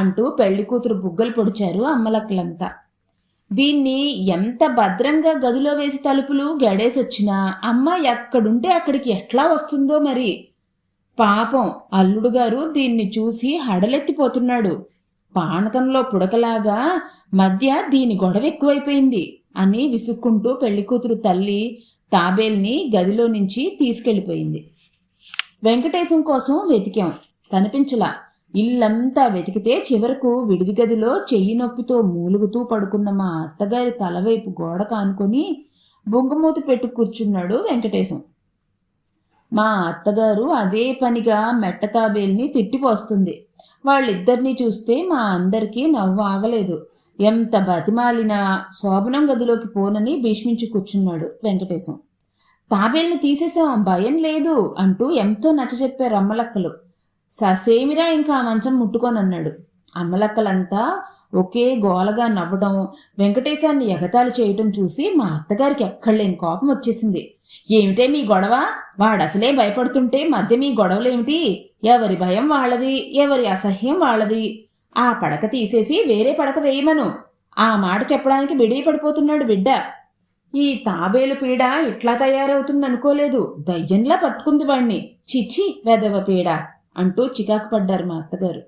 S1: అంటూ పెళ్లి కూతురు బుగ్గలు పొడిచారు అమ్మలక్కలంతా. దీన్ని ఎంత భద్రంగా గదిలో వేసి తలుపులు గడేసొచ్చినా అమ్మ ఎక్కడుంటే అక్కడికి ఎట్లా వస్తుందో మరి. పాపం అల్లుడుగారు దీన్ని చూసి హడలెత్తిపోతున్నాడు. పానకంలో పుడకలాగా మధ్య దీని గొడవ ఎక్కువైపోయింది అని విసుక్కుంటూ పెళ్లికూతురు తల్లి తాబేల్ని గదిలో నుంచి తీసుకెళ్ళిపోయింది. వెంకటేశం కోసం వెతికాం, కనిపించలా. ఇల్లంతా వెతికితే చివరకు విడిది గదిలో చెయ్యి నొప్పితో మూలుగుతూ పడుకున్న మా అత్తగారి తలవైపు గోడ కానుకొని బొంగుమూతి పెట్టు కూర్చున్నాడు వెంకటేశం. మా అత్తగారు అదే పనిగా మెట్ట తాబేల్ని తిట్టిపోస్తుంది. వాళ్ళిద్దరినీ చూస్తే మా అందరికీ నవ్వు ఆగలేదు. ఎంత బతిమాలినా శోభనం గదిలోకి పోనని భీష్మించి కూర్చున్నాడు వెంకటేశం. తాబేల్ని తీసేశాం, భయం లేదు అంటూ ఎంతో నచ్చజెప్పారు అమ్మలక్కలు. ససేమిరా ఇంకా మంచం ముట్టుకోనన్నాడు. అమ్మలక్కలంతా ఒకే గోలగా నవ్వడం, వెంకటేశాన్ని ఎగతాళి చేయటం చూసి మా అత్తగారికి ఎక్కడలేని కోపం వచ్చేసింది. ఏమిటే మీ గొడవ? వాడసలే భయపడుతుంటే మధ్య మీ గొడవలేమిటి? ఎవరి భయం వాళ్ళది, ఎవరి అసహ్యం వాళ్ళది. ఆ పడక తీసేసి వేరే పడక వేయమను. ఆ మాట చెప్పడానికి బిడి పడిపోతున్నాడు బిడ్డ. ఈ తాబేలు పీడ ఇట్లా తయారవుతుందనుకోలేదు. దయ్యంలా పట్టుకుంది వాణ్ణి. చిచి వెదవ పీడ అంటూ చికాకు పడ్డారు మా అత్తగారు.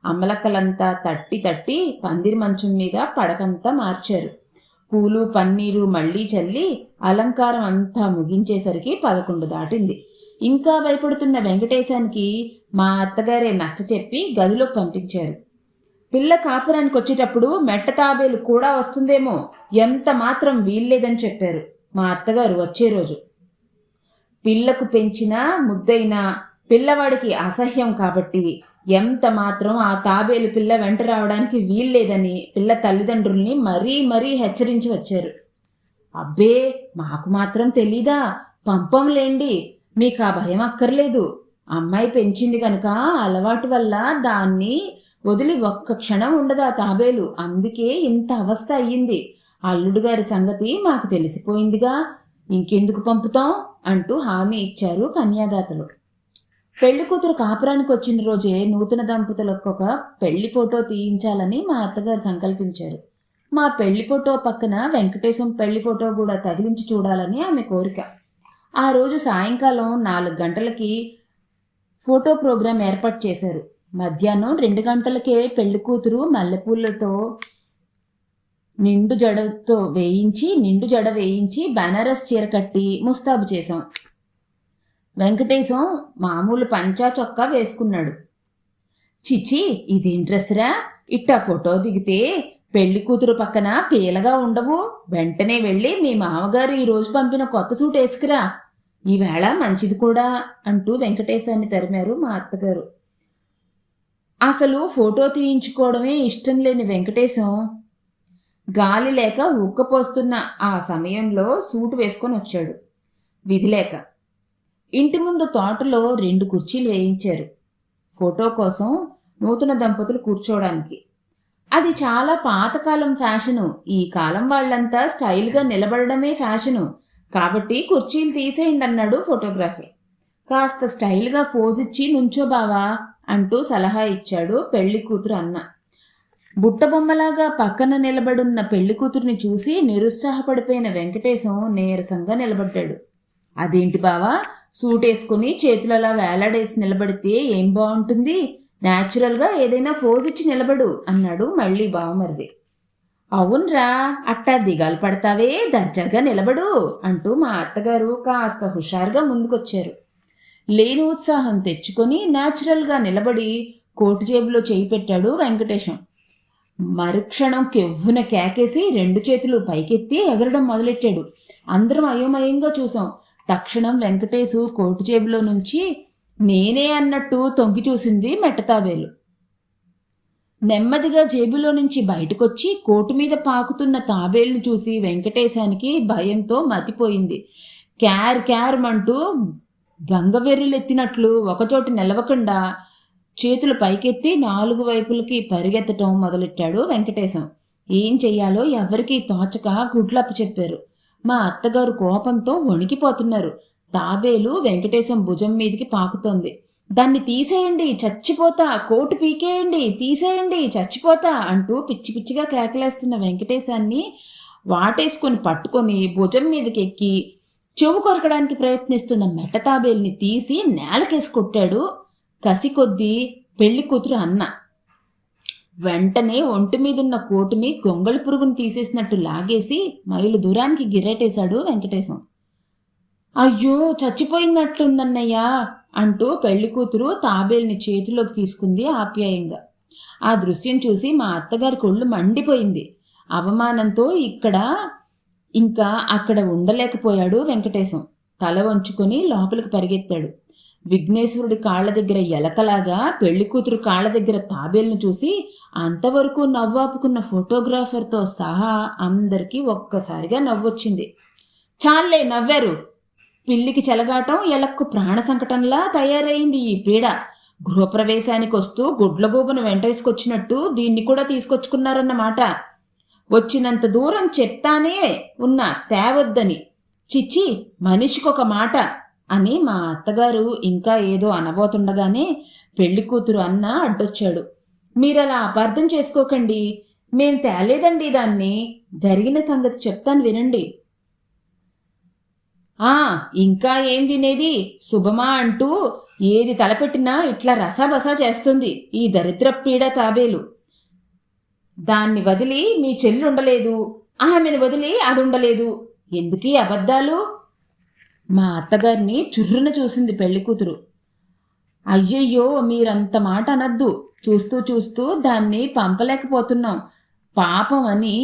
S1: అమ్మలక్కలంతా తట్టి తట్టి పందిరి మంచం మీద పడకంతా మార్చారు. పూలు పన్నీరు మళ్లీ చల్లి అలంకారం అంతా ముగించేసరికి 11 దాటింది. ఇంకా భయపడుతున్న వెంకటేశానికి మా అత్తగారే నచ్చ చెప్పి గదిలోకి పంపించారు. పిల్ల కాపురానికి వచ్చేటప్పుడు మెట్ట తాబేలు కూడా వస్తుందేమో, ఎంత మాత్రం వీల్లేదని చెప్పారు మా అత్తగారు వచ్చే రోజు. పిల్లకు పెంచిన ముద్దైనా పిల్లవాడికి అసహ్యం కాబట్టి ఎంత మాత్రం ఆ తాబేలు పిల్ల వెంట రావడానికి వీల్లేదని పిల్ల తల్లిదండ్రుల్ని మరీ మరీ హెచ్చరించి వచ్చారు. అబ్బే, మాకు మాత్రం తెలీదా? పంపంలేండి, మీకు ఆ భయం అక్కర్లేదు. అమ్మాయి పెంచింది కనుక అలవాటు వల్ల దాన్ని వదిలి ఒక్క క్షణం ఉండదు ఆ తాబేలు. అందుకే ఇంత అవస్థ అయ్యింది. అల్లుడు గారి సంగతి మాకు తెలిసిపోయిందిగా, ఇంకెందుకు పంపుతాం అంటూ హామీ ఇచ్చారు కన్యాదాతలు. పెళ్లి కూతురు కాపురానికి వచ్చిన రోజే నూతన దంపతులకు ఒక పెళ్లి ఫోటో తీయించాలని మా అత్తగారు సంకల్పించారు. మా పెళ్లి ఫోటో పక్కన వెంకటేశం పెళ్లి ఫోటో కూడా తగిలించి చూడాలని ఆమె కోరిక. ఆ రోజు సాయంకాలం 4 గంటలకి ఫోటో ప్రోగ్రాం ఏర్పాటు చేశారు. మధ్యాహ్నం 2 గంటలకే పెళ్లి కూతురు మల్లెపూలతో నిండు జడ వేయించి బనారస్ చీర కట్టి ముస్తాబు చేశాం. వెంకటేశం మామూలు పంచా చొక్కా వేసుకున్నాడు. చిచి, ఇదేం డ్రెస్రా? ఇట్టా ఫోటో దిగితే పెళ్లి కూతురు పక్కన పీలగా ఉండవు. వెంటనే వెళ్ళి మీ మామగారు ఈరోజు పంపిన కొత్త సూట్ వేసుకురా, ఈవేళ మంచిది కూడా అంటూ వెంకటేశాన్ని తరిమారు మా అత్తగారు. అసలు ఫోటో తీయించుకోవడమే ఇష్టం లేని వెంకటేశం గాలి లేక ఉక్కపోస్తున్న ఆ సమయంలో సూటు వేసుకొని వచ్చాడు. విధి లేక ఇంటి ముందు తోటలో 2 కుర్చీలు వేయించారు ఫోటో కోసం నూతన దంపతులు కూర్చోవడానికి. అది చాలా పాతకాలం ఫ్యాషను. ఈ కాలం వాళ్ళంతా స్టైల్గా నిలబడడమే ఫ్యాషను. కాబట్టి కుర్చీలు తీసేయండి అన్నాడు ఫోటోగ్రాఫర్. కాస్త స్టైల్గా ఫోజిచ్చి నుంచో బావా అంటూ సలహా ఇచ్చాడు పెళ్లి కూతురు అన్న. బుట్టబొమ్మలాగా పక్కన నిలబడున్న పెళ్లి కూతురిని చూసి నిరుత్సాహపడిపోయిన వెంకటేశం నీరసంగా నిలబడ్డాడు. అదేంటి బావా, సూటేసుకుని చేతులలా వేలాడేసి నిలబడితే ఏం బాగుంటుంది? న్యాచురల్గా ఏదైనా ఫోజ్ ఇచ్చి నిలబడు అన్నాడు మళ్ళీ బావమరిది. అవునరా, అట్టా దిగాలు పడతావే, దర్జాగా నిలబడు అంటూ మా అత్తగారు కాస్త హుషారుగా ముందుకొచ్చారు. లేని ఉత్సాహం తెచ్చుకొని న్యాచురల్గా నిలబడి కోటు జేబులో చేయి పెట్టాడు వెంకటేశం. మరుక్షణం కెవ్వున కేకేసి 2 చేతులు పైకెత్తి ఎగరడం మొదలెట్టాడు. అందరం అయోమయంగా చూసాం. తక్షణం వెంకటేశు కోటు జేబులో నుంచి నేనే అన్నట్టు తొంగి చూసింది మెట్టతాబేలు. నెమ్మదిగా జేబులో నుంచి బయటకొచ్చి కోటు మీద పాకుతున్న తాబేలును చూసి వెంకటేశానికి భయంతో మతిపోయింది. క్యార్ క్యార్మంటూ గంగవెర్రిలెత్తినట్లు ఒకచోట నిలవకుండా చేతులు పైకెత్తి 4 వైపులకి పరిగెత్తటం మొదలెట్టాడు వెంకటేశం. ఏం చెయ్యాలో ఎవరికీ తోచక గుడ్లప్ప చెప్పారు. మా అత్తగారు కోపంతో వణికిపోతున్నారు. తాబేలు వెంకటేశం భుజం మీదికి పాకుతోంది. దాన్ని తీసేయండి, చచ్చిపోతా, కోటు పీకేయండి, తీసేయండి, చచ్చిపోతా అంటూ పిచ్చి పిచ్చిగా కేకలేస్తున్న వెంకటేశాన్ని వాటేసుకొని పట్టుకొని భుజం మీదకి ఎక్కి చెవు కొరకడానికి ప్రయత్నిస్తున్న మెట్టతాబేల్ని తీసి నేలకేసి కొట్టాడు కసి కొద్దీ పెళ్లి కూతురు అన్న. వెంటనే ఒంటి మీదున్న కోటుని గొంగళి పురుగుని తీసేసినట్టు లాగేసి మైలు దూరానికి గిర్రెటేశాడు వెంకటేశం. అయ్యో, చచ్చిపోయినట్లుందన్నయ్యా అంటూ పెళ్లి కూతురు తాబేల్ని చేతిలోకి తీసుకుంది ఆప్యాయంగా. ఆ దృశ్యం చూసి మా అత్తగారికి ఒళ్ళు మండిపోయింది. అవమానంతో ఇంకా అక్కడ ఉండలేకపోయాడు వెంకటేశం. తల వంచుకొని లోపలికి పరిగెత్తాడు. విఘ్నేశ్వరుడి కాళ్ల దగ్గర ఎలకలాగా పెళ్లి కూతురు కాళ్ల దగ్గర తాబేల్ను చూసి అంతవరకు నవ్వాపుకున్న ఫోటోగ్రాఫర్తో సహా అందరికీ ఒక్కసారిగా నవ్వొచ్చింది. చాలే నవ్వారు. పిల్లికి చెలగాటం ఎలక్కు ప్రాణ సంకటంలా తయారైంది ఈ పీడ. గృహప్రవేశానికి వస్తూ గుడ్లగూబను వెంటేసుకొచ్చినట్టు దీన్ని కూడా తీసుకొచ్చుకున్నారన్నమాట. వచ్చినంత దూరం చెప్తానే ఉన్నా తేవద్దని. చిచ్చి, మనిషికొక మాట అని మా అత్తగారు ఇంకా ఏదో అనబోతుండగానే పెళ్లి కూతురు అన్న అడ్డొచ్చాడు. మీరలా అపార్థం చేసుకోకండి, మేం తేలేదండి దాన్ని. జరిగిన సంగతి చెప్తాను వినండి. ఇంకా ఏం వినేది? శుభమా అంటూ ఏది తలపెట్టినా ఇట్లా రసాబసా చేస్తుంది ఈ దరిద్ర పీడ తాబేలు. దాన్ని వదిలి మీ చెల్లి ఉండలేదు, ఆమెను వదిలి అది ఉండలేదు. ఎందుకీ అబద్ధాలు? మా అత్తగారిని చుర్రున చూసింది పెళ్లి కూతురు. అయ్యయ్యో, మీరంత మాట అనద్దు. చూస్తూ చూస్తూ దాన్ని పంపలేకపోతున్నాం. పాపం అని.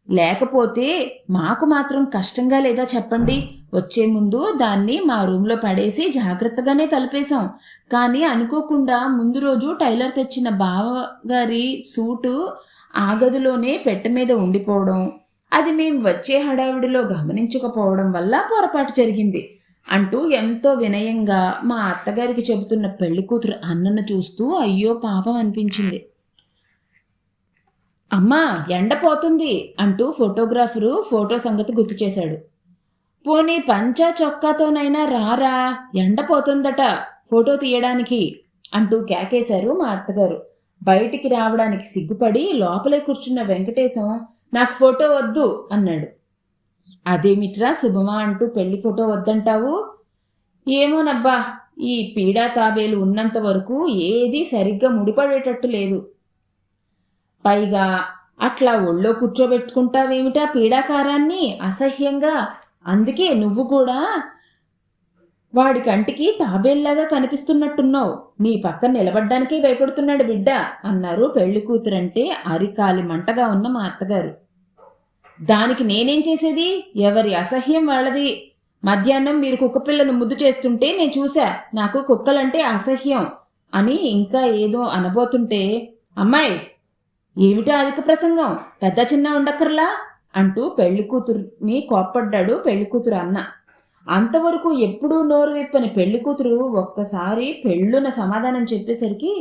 S1: లేకపోతే మాకు మాత్రం కష్టంగా లేదా చెప్పండి? వచ్చే ముందు దాన్ని మా రూమ్లో పడేసి జాగ్రత్తగానే తలుపేశాం. కానీ అనుకోకుండా ముందు రోజు టైలర్ తెచ్చిన బావగారి సూటు ఆ గదిలోనే పెట్టె మీద ఉండిపోవడం, అది మేం వచ్చే హడావిడిలో గమనించకపోవడం వల్ల పొరపాటు జరిగింది అంటూ ఎంతో వినయంగా మా అత్తగారికి చెబుతున్న పెళ్లి కూతురు అన్నను చూస్తూ అయ్యో పాపం అనిపించింది. అమ్మా, ఎండపోతుంది అంటూ ఫోటోగ్రాఫరు ఫోటో సంగతి గుర్తు చేశాడు. పోనీ పంచా చొక్కాతోనైనా రారా, ఎండపోతుందట ఫోటో తీయడానికి అంటూ కేకేశారు మా అత్తగారు. బయటికి రావడానికి సిగ్గుపడి లోపలే కూర్చున్న వెంకటేశం నాకు ఫోటో వద్దు అన్నాడు. అదేమిట్రా శుభమా అంటూ పెళ్లి ఫోటో వద్దంటావు? ఏమోనబ్బా, ఈ పీడా తాబేలు ఉన్నంత వరకు ఏదీ సరిగ్గా ముడిపడేటట్టు లేదు. పైగా అట్లా ఒళ్ళో కూర్చోబెట్టుకుంటావేమిటా పీడాకారాన్ని అసహ్యంగా. అందుకే నువ్వు కూడా వాడి కంటికి తాబేల్లాగా కనిపిస్తున్నట్టున్నావు. మీ పక్కన నిలబడ్డానికే భయపడుతున్నాడు బిడ్డ అన్నారు పెళ్లి కూతురంటే అరికాలి మంటగా ఉన్న మా అత్తగారు. దానికి నేనేం చేసేది? ఎవరి అసహ్యం వాళ్ళది. మధ్యాహ్నం మీరు కుక్కపిల్లను ముద్దు చేస్తుంటే నేను చూసా. నాకు కుక్కలంటే అసహ్యం అని ఇంకా ఏదో అనబోతుంటే, అమ్మాయి ఏమిటా అధిక ప్రసంగం, పెద్ద చిన్న ఉండక్కర్లా అంటూ పెళ్లి కూతురుని కోప్పడ్డాడు పెళ్లి కూతురు అన్న. అంతవరకు ఎప్పుడూ నోరు విప్పని పెళ్లి కూతురు ఒక్కసారి పెళ్ళున సమాధానం చెప్పేసరికి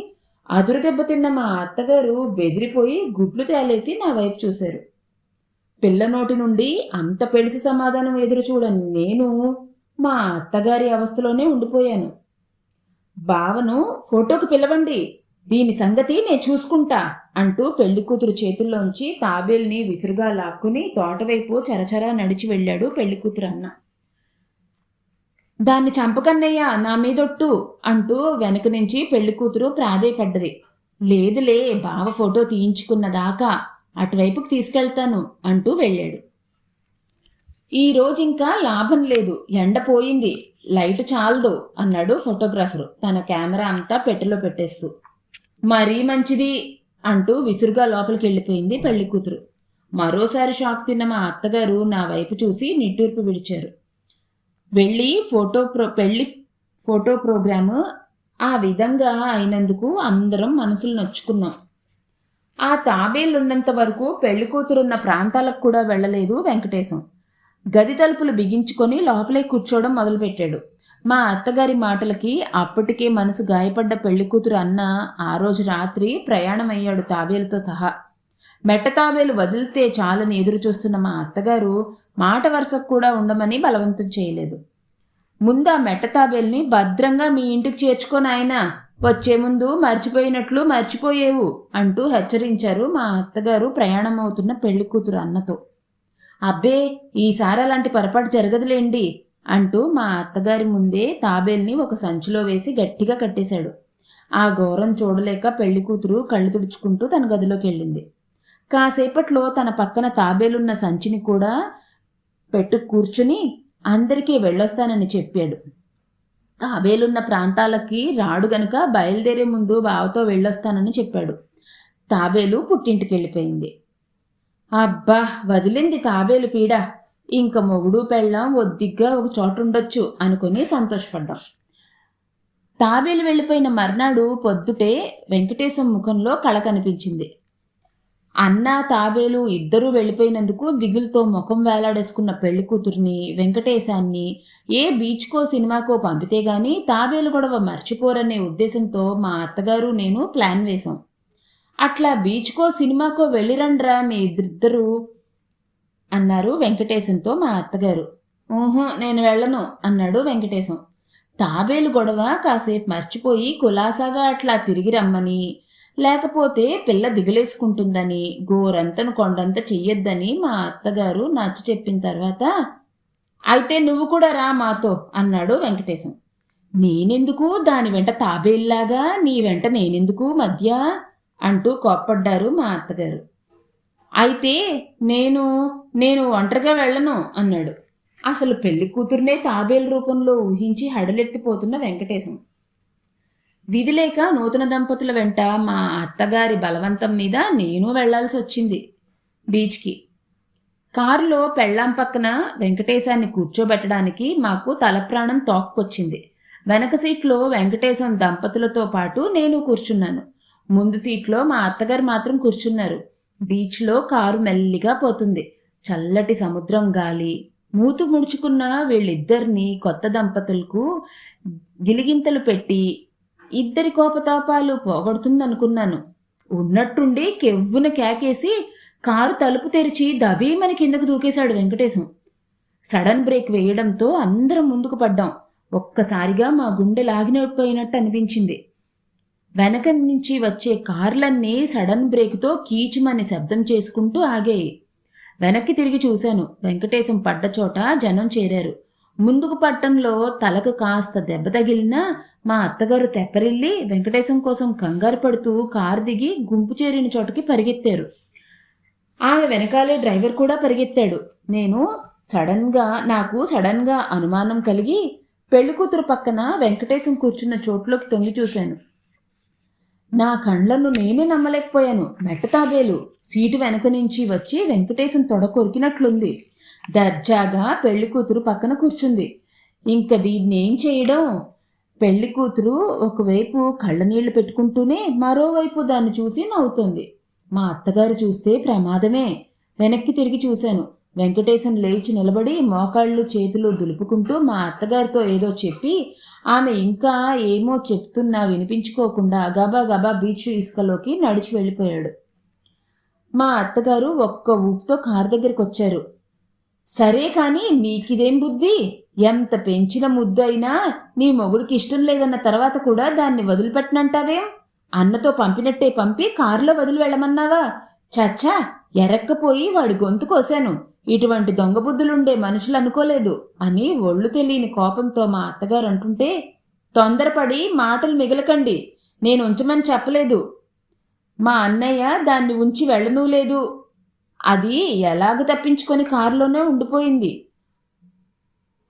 S1: అదురు దెబ్బతిన్న మా అత్తగారు బెదిరిపోయి గుడ్లు తేలేసి నా వైపు చూశారు. పిల్ల నోటి నుండి అంత పెళుసు సమాధానం ఎదురు చూడని నేను మా అత్తగారి అవస్థలోనే ఉండిపోయాను. బావను ఫోటోకి పిలవండి, దీని సంగతి నేను చూసుకుంటా అంటూ పెళ్లి కూతురు చేతుల్లోంచి తాబేల్ని విసురుగా లాక్కుని తోటవైపు చరచరా నడిచి వెళ్ళాడు పెళ్లి కూతురు అన్న. దాన్ని చంపకన్నయ్య, నా మీదొట్టు అంటూ వెనక నుంచి పెళ్లి కూతురు ప్రాధేయపడ్డది. లేదులే, బావ ఫోటో తీయించుకున్నదాకా అటువైపుకి తీసుకెళ్తాను అంటూ వెళ్ళాడు. ఈరోజింకా లాభం లేదు, ఎండ పోయింది, లైట్ చాలదు అన్నాడు ఫోటోగ్రాఫరు తన కెమెరా అంతా పెట్టెలో పెట్టేస్తూ. మరీ మంచిది అంటూ విసురుగా లోపలికి వెళ్ళిపోయింది పెళ్లి కూతురు. మరోసారి షాక్ తిన్న మా అత్తగారు నా వైపు చూసి నిట్టూర్పు విడిచారు. వెళ్ళి పెళ్లి ఫోటో ప్రోగ్రాము ఆ విధంగా అయినందుకు అందరం మనసులు నొచ్చుకున్నాం. ఆ తాబేలున్నంత వరకు పెళ్లి కూతురున్న ప్రాంతాలకు కూడా వెళ్ళలేదు వెంకటేశం. గది తలుపులు బిగించుకొని లోపలే కూర్చోవడం మొదలుపెట్టాడు. మా అత్తగారి మాటలకి అప్పటికే మనసు గాయపడ్డ పెళ్లి కూతురు అన్న ఆ రోజు రాత్రి ప్రయాణమయ్యాడు తాబేలుతో సహా. మెట్ట తాబేలు వదిలితే చాలని ఎదురు చూస్తున్న మా అత్తగారు మాట వరుసకు కూడా ఉండమని బలవంతం చేయలేదు. ముందు ఆ మెట్ట తాబేల్ని భద్రంగా మీ ఇంటికి చేర్చుకొని ఆయనా, వచ్చే ముందు మర్చిపోయినట్లు మర్చిపోయేవు అంటూ హెచ్చరించారు మా అత్తగారు ప్రయాణం అవుతున్న పెళ్లి కూతురు అన్నతో. అబ్బే, ఈసారి అలాంటి పొరపాటు జరగదులేండి అంటూ మా అత్తగారి ముందే తాబేల్ని ఒక సంచిలో వేసి గట్టిగా కట్టేశాడు. ఆ ఘోరం చూడలేక పెళ్లి కూతురు కళ్ళు తుడుచుకుంటూ తన గదిలోకి వెళ్ళింది. కాసేపట్లో తన పక్కన తాబేలున్న సంచిని కూడా పెట్టు కూర్చుని అందరికీ వెళ్ళొస్తానని చెప్పాడు. తాబేలున్న ప్రాంతాలకి రాడు గనుక బయలుదేరే ముందు బావతో వెళ్ళొస్తానని చెప్పాడు. తాబేలు పుట్టింటికి వెళ్ళిపోయింది. అబ్బా, వదిలింది తాబేలు పీడ. ఇంక మొగుడు పెళ్ళాం ఒద్దిగ్గా ఒక చోట ఉండొచ్చు అనుకుని సంతోషపడ్డాం. తాబేలు వెళ్ళిపోయిన మర్నాడు పొద్దుటే వెంకటేశం ముఖంలో కళ కనిపించింది. అన్న తాబేలు ఇద్దరూ వెళ్ళిపోయినందుకు దిగులుతో ముఖం వేలాడేసుకున్న పెళ్లి కూతుర్ని, వెంకటేశాన్ని ఏ బీచ్కో సినిమాకో పంపితే గాని తాబేలు గొడవ మర్చిపోరనే ఉద్దేశంతో మా అత్తగారు నేను ప్లాన్ వేశాం. అట్లా బీచ్కో సినిమాకో వెళ్ళిరండ్రా మీ ఇద్దరు అన్నారు వెంకటేశంతో మా అత్తగారు. ఊహు, నేను వెళ్ళను అన్నాడు వెంకటేశం. తాబేలు గొడవ కాసేపు మర్చిపోయి కులాసాగా అట్లా తిరిగి రమ్మని, లేకపోతే పిల్ల దిగులేసుకుంటుందని, గోరంతను కొండంత చెయ్యొద్దని మా అత్తగారు నచ్చ చెప్పిన తర్వాత, అయితే నువ్వు కూడా రా మాతో అన్నాడు వెంకటేశం. నేనెందుకు దాని వెంట తాబేల్లాగా, నీ వెంట నేనెందుకు మధ్య అంటూ కోప్పడ్డారు మా అత్తగారు. అయితే నేను ఒంటరిగా వెళ్ళను అన్నాడు. అసలు పెళ్లి కూతుర్నే తాబేలు రూపంలో ఊహించి హడలెత్తిపోతున్న వెంకటేశం. విధిలేక నూతన దంపతుల వెంట మా అత్తగారి బలవంతం మీద నేను వెళ్లాల్సి వచ్చింది బీచ్కి. కారులో పెళ్ళాం పక్కన వెంకటేశాన్ని కూర్చోబెట్టడానికి మాకు తలప్రాణం తోక్కొచ్చింది. వెనక సీట్లో వెంకటేశం దంపతులతో పాటు నేను కూర్చున్నాను. ముందు సీట్లో మా అత్తగారు మాత్రం కూర్చున్నారు. బీచ్లో కారు మెల్లిగా పోతుంది. చల్లటి సముద్రం గాలి మూతు ముడుచుకున్న వీళ్ళిద్దరినీ కొత్త దంపతులకు గిలిగింతలు పెట్టి ఇద్దరి కోపతాపాలు పోగొడుతుందనుకున్నాను. ఉన్నట్టుండి కెవ్వున కేకేసి కారు తలుపు తెరిచి దబీమని కిందకు దూకేశాడు వెంకటేశం. సడన్ బ్రేక్ వేయడంతో అందరం ముందుకు పడ్డాం. ఒక్కసారిగా మా గుండె లాగినట్టు అనిపించింది. వెనక నుంచి వచ్చే కార్లన్నీ సడన్ బ్రేక్తో కీచుమని శబ్దం చేసుకుంటూ ఆగాయి. వెనక్కి తిరిగి చూశాను. వెంకటేశం పడ్డ చోట జనం చేరారు. ముందుకు పట్టంలో తలకు కాస్త దెబ్బ తగిలినా మా అత్తగారు తెప్పరిల్లి వెంకటేశం కోసం కంగారు పడుతూ కారు దిగి గుంపు చేరిన చోటకి పరిగెత్తారు. ఆమె వెనకాలే డ్రైవర్ కూడా పరిగెత్తాడు. నాకు సడన్గా అనుమానం కలిగి పెళ్లికూతురు పక్కన వెంకటేశం కూర్చున్న చోట్లోకి తొంగి చూశాను. నా కళ్ళను నేనే నమ్మలేకపోయాను. మెట్టతాబేలు సీటు వెనక నుంచి వచ్చి వెంకటేశం తొడ కొరికినట్లుంది. దర్జాగా పెళ్లి కూతురు పక్కన కూర్చుంది. ఇంక దీన్నేం చేయడం? పెళ్లి కూతురు ఒకవైపు కళ్ళనీళ్లు పెట్టుకుంటూనే మరోవైపు దాన్ని చూసి నవ్వుతోంది. మా అత్తగారు చూస్తే ప్రమాదమే. వెనక్కి తిరిగి చూశాను. వెంకటేశం లేచి నిలబడి మోకాళ్ళు చేతులు దులుపుకుంటూ మా అత్తగారితో ఏదో చెప్పి ఆమె ఇంకా ఏమో చెప్తున్నా వినిపించుకోకుండా గబా బీచ్ ఇసుకలోకి నడిచి వెళ్ళిపోయాడు. మా అత్తగారు ఒక్క ఊపుతో కారు దగ్గరికి వచ్చారు. సరే కాని నీకిదేం బుద్ధి? ఎంత పెంచిన ముద్దు అయినా నీ మొగుడికి ఇష్టం లేదన్న తర్వాత కూడా దాన్ని వదిలిపెట్టనంటావేం? అన్నతో పంపినట్టే పంపి కారులో వదిలి వెళ్ళమన్నావా? చచ్చా, ఎరక్కపోయి వాడి గొంతు కోశాను. ఇటువంటి దొంగ బుద్ధులుండే మనుషులు అనుకోలేదు అని ఒళ్ళు తెలియని కోపంతో మా అత్తగారు అంటుంటే, తొందరపడి మాటలు మిగలకండి, నేను ఉంచమని చెప్పలేదు. మా అన్నయ్య దాన్ని ఉంచి వెళ్ళనూ లేదు. అది ఎలాగ తప్పించుకొని కారులోనే ఉండిపోయింది.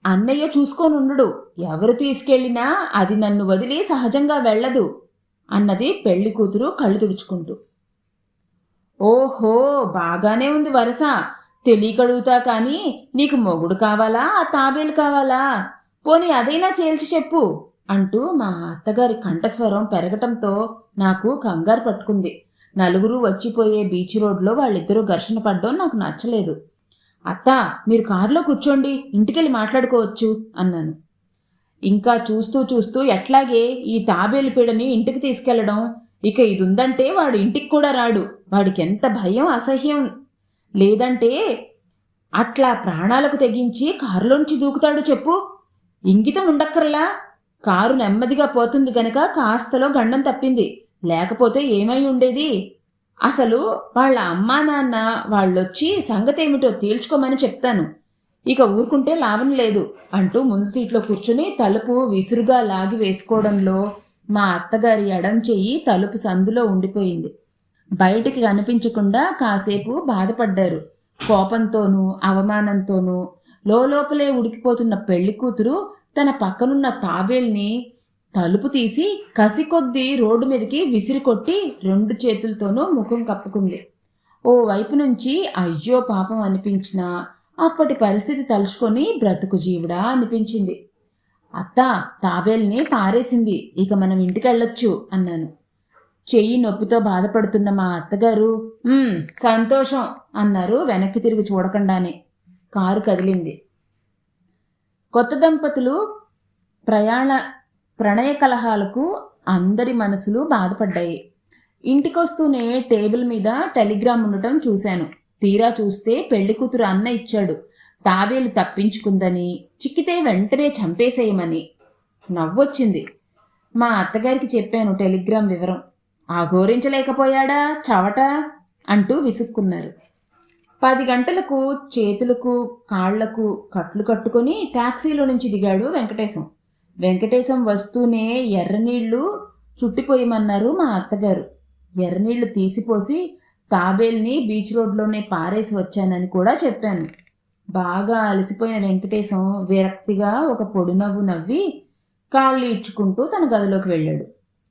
S1: అన్నయ్య చూసుకొని ఉండడు. ఎవరు తీసుకెళ్ళినా అది నన్ను వదిలి సహజంగా వెళ్ళదు అన్నది పెళ్లి కూతురు కళ్ళు తుడుచుకుంటూ. ఓహో, బాగానే ఉంది వరస. తెలియకడుగుతా కానీ నీకు మొగుడు కావాలా, ఆ తాబేలు కావాలా? పోనీ అదైనా చేల్చి చెప్పు అంటూ మా అత్తగారి కంఠస్వరం పెరగటంతో నాకు కంగారు పట్టుకుంది. నలుగురు వచ్చిపోయే బీచ్ రోడ్లో వాళ్ళిద్దరూ ఘర్షణ పడ్డం నాకు నచ్చలేదు. అత్తా, మీరు కారులో కూర్చోండి, ఇంటికెళ్ళి మాట్లాడుకోవచ్చు అన్నాను. ఇంకా చూస్తూ ఎట్లాగే ఈ తాబేలు పీడని ఇంటికి తీసుకెళ్లడం? ఇక ఇది ఉందంటే వాడు ఇంటికి కూడా రాడు. వాడికి ఎంత భయం, అసహ్యం. లేదంటే అట్లా ప్రాణాలకు తెగించి కారులోంచి దూకుతాడు చెప్పు. ఇంగితం ఉండక్కర్లా. కారు నెమ్మదిగా పోతుంది గనక కాస్తలో గండం తప్పింది. లేకపోతే ఏమై ఉండేది? అసలు వాళ్ళ అమ్మా నాన్న వాళ్ళొచ్చి సంగతేమిటో తేల్చుకోమని చెప్తాను. ఇక ఊరుకుంటే లాభం లేదు అంటూ ముందు సీట్లో కూర్చుని తలుపు విసురుగా లాగి వేసుకోవడంలో మా అత్తగారి ఎడం చెయ్యి తలుపు సందులో ఉండిపోయింది. బయటికి కనిపించకుండా కాసేపు బాధపడ్డారు. కోపంతోనూ అవమానంతోనూ లోపలే ఉడికిపోతున్న పెళ్లి కూతురు తన పక్కనున్న తాబేల్ని తలుపు తీసి కసికొద్దీ రోడ్డు మీదకి విసిరి కొట్టి 2 చేతులతోనూ ముఖం కప్పుకుంది. ఓ వైపు నుంచి అయ్యో పాపం అనిపించినా అప్పటి పరిస్థితి తలుచుకొని బ్రతుకు జీవుడా అనిపించింది. అత్త, తాబేల్ని పారేసింది, ఇక మనం ఇంటికెళ్ళొచ్చు అన్నాను. చెయ్యి నొప్పితో బాధపడుతున్న మా అత్తగారు సంతోషం అన్నారు వెనక్కి తిరిగి చూడకుండానే. కారు కదిలింది. కొత్త దంపతులు ప్రణయ కలహాలకు అందరి మనసులు బాధపడ్డాయి. ఇంటికొస్తూనే టేబుల్ మీద టెలిగ్రామ్ ఉండటం చూశాను. తీరా చూస్తే పెళ్లి కూతురు అన్న ఇచ్చాడు. తాబేలు తప్పించుకుందని, చిక్కితే వెంటనే చంపేసేయమని. నవ్వొచ్చింది. మా అత్తగారికి చెప్పాను టెలిగ్రామ్ వివరం. ఆఘోరించలేకపోయాడా చవట అంటూ విసుక్కున్నారు. 10 గంటలకు చేతులకు కాళ్లకు కట్లు కట్టుకొని టాక్సీలో నుంచి దిగాడు వెంకటేశం. వెంకటేశం వస్తూనే ఎర్రనీళ్లు చుట్టిపోయమన్నారు మా అత్తగారు. ఎర్రనీళ్లు తీసిపోసి తాబేల్ని బీచ్ రోడ్లోనే పారేసి వచ్చానని కూడా చెప్పాను. బాగా అలసిపోయిన వెంకటేశం విరక్తిగా ఒక పొడి నవ్వు నవ్వి కాళ్ళు ఈడ్చుకుంటూ తన గదిలోకి వెళ్ళాడు.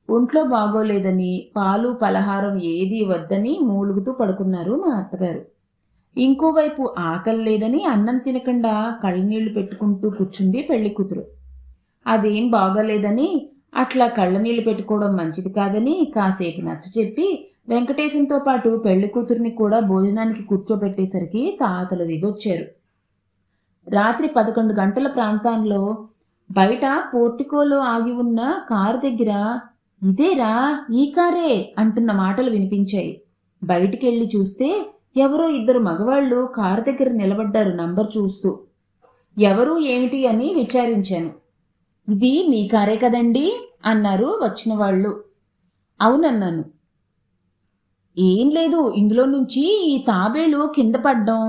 S1: ఒంట్లో బాగోలేదని పాలు పలహారం ఏదీ వద్దని మూలుగుతూ పడుకున్నారు మా అత్తగారు. ఇంకోవైపు ఆకలి లేదని అన్నం తినకుండా కళ్ళనీళ్లు పెట్టుకుంటూ కూర్చుంది పెళ్లి కూతురు. అదేం బాగోలేదని, అట్లా కళ్ళనీళ్లు పెట్టుకోవడం మంచిది కాదని కాసేపు నచ్చచెప్పి వెంకటేశంతో పాటు పెళ్లి కూతురిని కూడా భోజనానికి కూర్చోబెట్టేసరికి తాతలు దిగొచ్చారు. రాత్రి 11 గంటల ప్రాంతంలో బయట పోర్టికోలో ఆగి ఉన్న కారు దగ్గర ఇదేరా ఈ కారే అంటున్న మాటలు వినిపించాయి. బయటికెళ్ళి చూస్తే ఎవరో 2 మగవాళ్లు కారు దగ్గర నిలబడ్డారు నంబర్ చూస్తూ. ఎవరు ఏమిటి అని విచారించాను. ఇది మీ కారే కదండి అన్నారు వచ్చిన వాళ్ళు. అవునన్నాను. ఏం లేదు, ఇందులో నుంచి ఈ తాబేలు కింద పడ్డం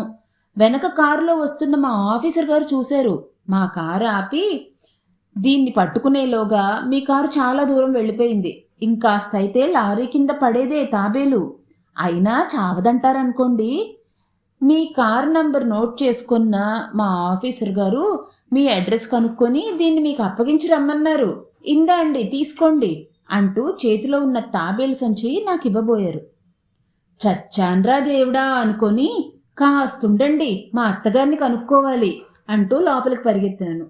S1: వెనక కారులో వస్తున్న మా ఆఫీసర్ గారు చూశారు. మా కారు ఆపి దీన్ని పట్టుకునేలోగా మీ కారు చాలా దూరం వెళ్ళిపోయింది. ఇంకాస్త అయితే లారీ కింద పడేదే తాబేలు. అయినా చావదంటారనుకోండి. మీ కారు నంబర్ నోట్ చేసుకున్న మా ఆఫీసర్ గారు మీ అడ్రస్ కనుక్కొని దీన్ని మీకు అప్పగించి రమ్మన్నారు. ఇందా అండి తీసుకోండి అంటూ చేతిలో ఉన్న తాబేలు సంచి నాకు ఇవ్వబోయారు. చచ్చాన్రా దేవుడా అనుకొని కాస్తుండండి మా అత్తగారిని కనుక్కోవాలి అంటూ లోపలికి పరిగెత్తాను.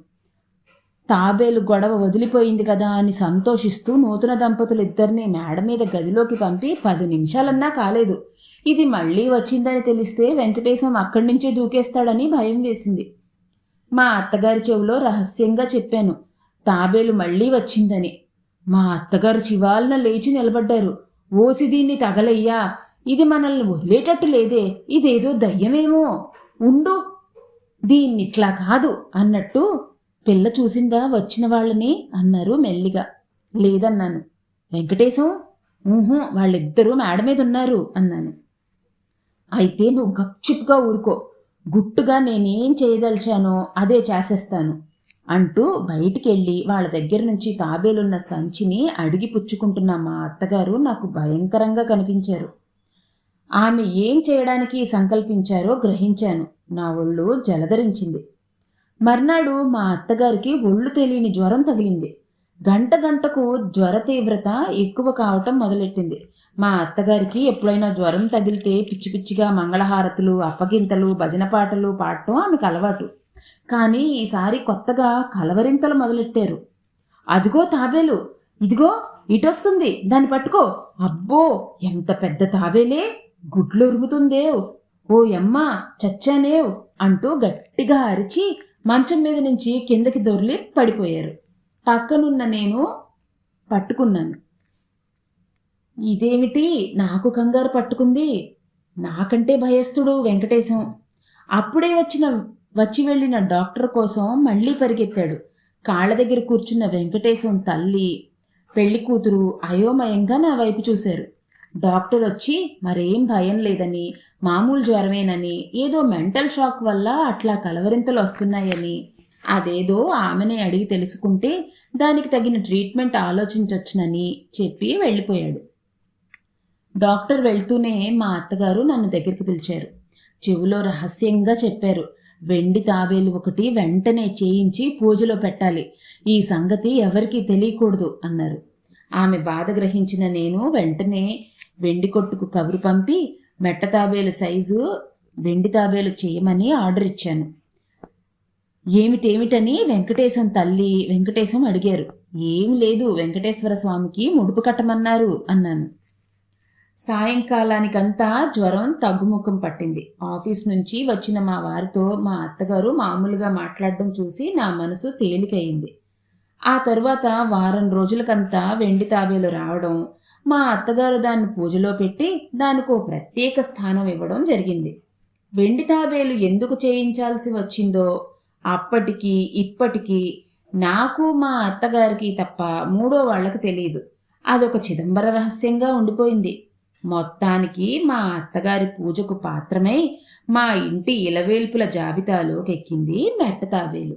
S1: తాబేలు గొడవ వదిలిపోయింది కదా అని సంతోషిస్తూ నూతన దంపతులు ఇద్దరిని మేడ మీద గదిలోకి పంపి 10 నిమిషాలన్నా కాలేదు. ఇది మళ్ళీ వచ్చిందని తెలిస్తే వెంకటేశం అక్కడి నుంచే దూకేస్తాడని భయం వేసింది. మా అత్తగారి చెవిలో రహస్యంగా చెప్పాను తాబేలు మళ్ళీ వచ్చిందని. మా అత్తగారు చివాలన లేచి నిలబడ్డారు. ఓసి దీన్ని తగలయ్యా, ఇది మనల్ని వదిలేటట్టు లేదే, ఇదేదో దయ్యమేమో, ఉండు దీన్నిట్లా కాదు అన్నట్టు. పిల్ల చూసిందా వచ్చిన వాళ్ళని అన్నారు మెల్లిగా. లేదన్నాను. వెంకటేశం వాళ్ళిద్దరూ మేడ మీద ఉన్నారు అన్నాను. అయితే నువ్వు గప్చుప్గా ఊరుకో, గుట్టుగా నేనేం చేయదలిచానో అదే చేసేస్తాను అంటూ బయటికెళ్ళి వాళ్ళ దగ్గర నుంచి తాబేలున్న సంచిని అడిగి పుచ్చుకుంటున్న మా అత్తగారు నాకు భయంకరంగా కనిపించారు. ఆమె ఏం చేయడానికి సంకల్పించారో గ్రహించాను. నా ఒళ్ళు జలధరించింది. మర్నాడు మా అత్తగారికి ఒళ్ళు తెలియని జ్వరం తగిలింది. గంటకు జ్వర తీవ్రత ఎక్కువ కావటం మొదలెట్టింది. మా అత్తగారికి ఎప్పుడైనా జ్వరం తగిలితే పిచ్చి పిచ్చిగా మంగళహారతులు, అప్పగింతలు, భజన పాటలు పాడటం ఆమెకు అలవాటు. కానీ ఈసారి కొత్తగా కలవరింతలు మొదలెట్టారు. అదిగో తాబేలు, ఇదిగో ఇటొస్తుంది, దాన్ని పట్టుకో, అబ్బో ఎంత పెద్ద తాబేలే, గుడ్లు ఉరుముతుందేవ్, ఓ యమ్మా చచ్చానేవ్ అంటూ గట్టిగా అరిచి మంచం మీద నుంచి కిందకి దొర్లి పడిపోయారు. పక్కనున్న నేను పట్టుకున్నాను. ఇదేమిటి నాకు కంగారు పట్టుకుంది? నాకంటే భయస్థుడు వెంకటేశం. అప్పుడే వచ్చి వెళ్ళిన డాక్టర్ కోసం మళ్ళీ పరిగెత్తాడు. కాళ్ళ దగ్గర కూర్చున్న వెంకటేశం తల్లి, పెళ్లి కూతురు అయోమయంగా నా వైపు చూశారు. డాక్టర్ వచ్చి మరేం భయం లేదని, మామూలు జ్వరమేనని, ఏదో మెంటల్ షాక్ వల్ల అట్లా కలవరింతలు వస్తున్నాయని, అదేదో ఆమెనే అడిగి తెలుసుకుంటే దానికి తగిన ట్రీట్మెంట్ ఆలోచించొచ్చునని చెప్పి వెళ్ళిపోయాడు. డాక్టర్ వెళ్తూనే మా అత్తగారు నన్ను దగ్గరికి పిలిచారు. చెవిలో రహస్యంగా చెప్పారు, వెండి తాబేలు ఒకటి వెంటనే చేయించి పూజలో పెట్టాలి, ఈ సంగతి ఎవరికీ తెలియకూడదు అన్నారు. ఆమె బాధ గ్రహించిన నేను వెంటనే వెండి కొట్టుకు కబురు పంపి మెట్ట తాబేలు సైజు వెండి తాబేలు చేయమని ఆర్డర్ ఇచ్చాను. ఏమిటేమిటని వెంకటేశం అడిగారు. ఏం లేదు, వెంకటేశ్వర స్వామికి ముడుపు కట్టమన్నారు అన్నాను. సాయంకాలానికంతా జ్వరం తగ్గుముఖం పట్టింది. ఆఫీస్ నుంచి వచ్చిన మా వారితో మా అత్తగారు మామూలుగా మాట్లాడడం చూసి నా మనసు తేలికయింది. ఆ తరువాత వారం రోజులకంతా వెండి తాబేలు రావడం, మా అత్తగారు దాన్ని పూజలో పెట్టి దానికో ప్రత్యేక స్థానం ఇవ్వడం జరిగింది. వెండి తాబేలు ఎందుకు చేయించాల్సి వచ్చిందో అప్పటికి ఇప్పటికీ నాకు మా అత్తగారికి తప్ప మూడో వాళ్లకు తెలియదు. అదొక చిదంబర రహస్యంగా ఉండిపోయింది. మొత్తానికి మా అత్తగారి పూజకు పాత్రమై మా ఇంటి ఇలవేల్పుల జాబితాలోకెక్కింది మెట్ట తాబేలు.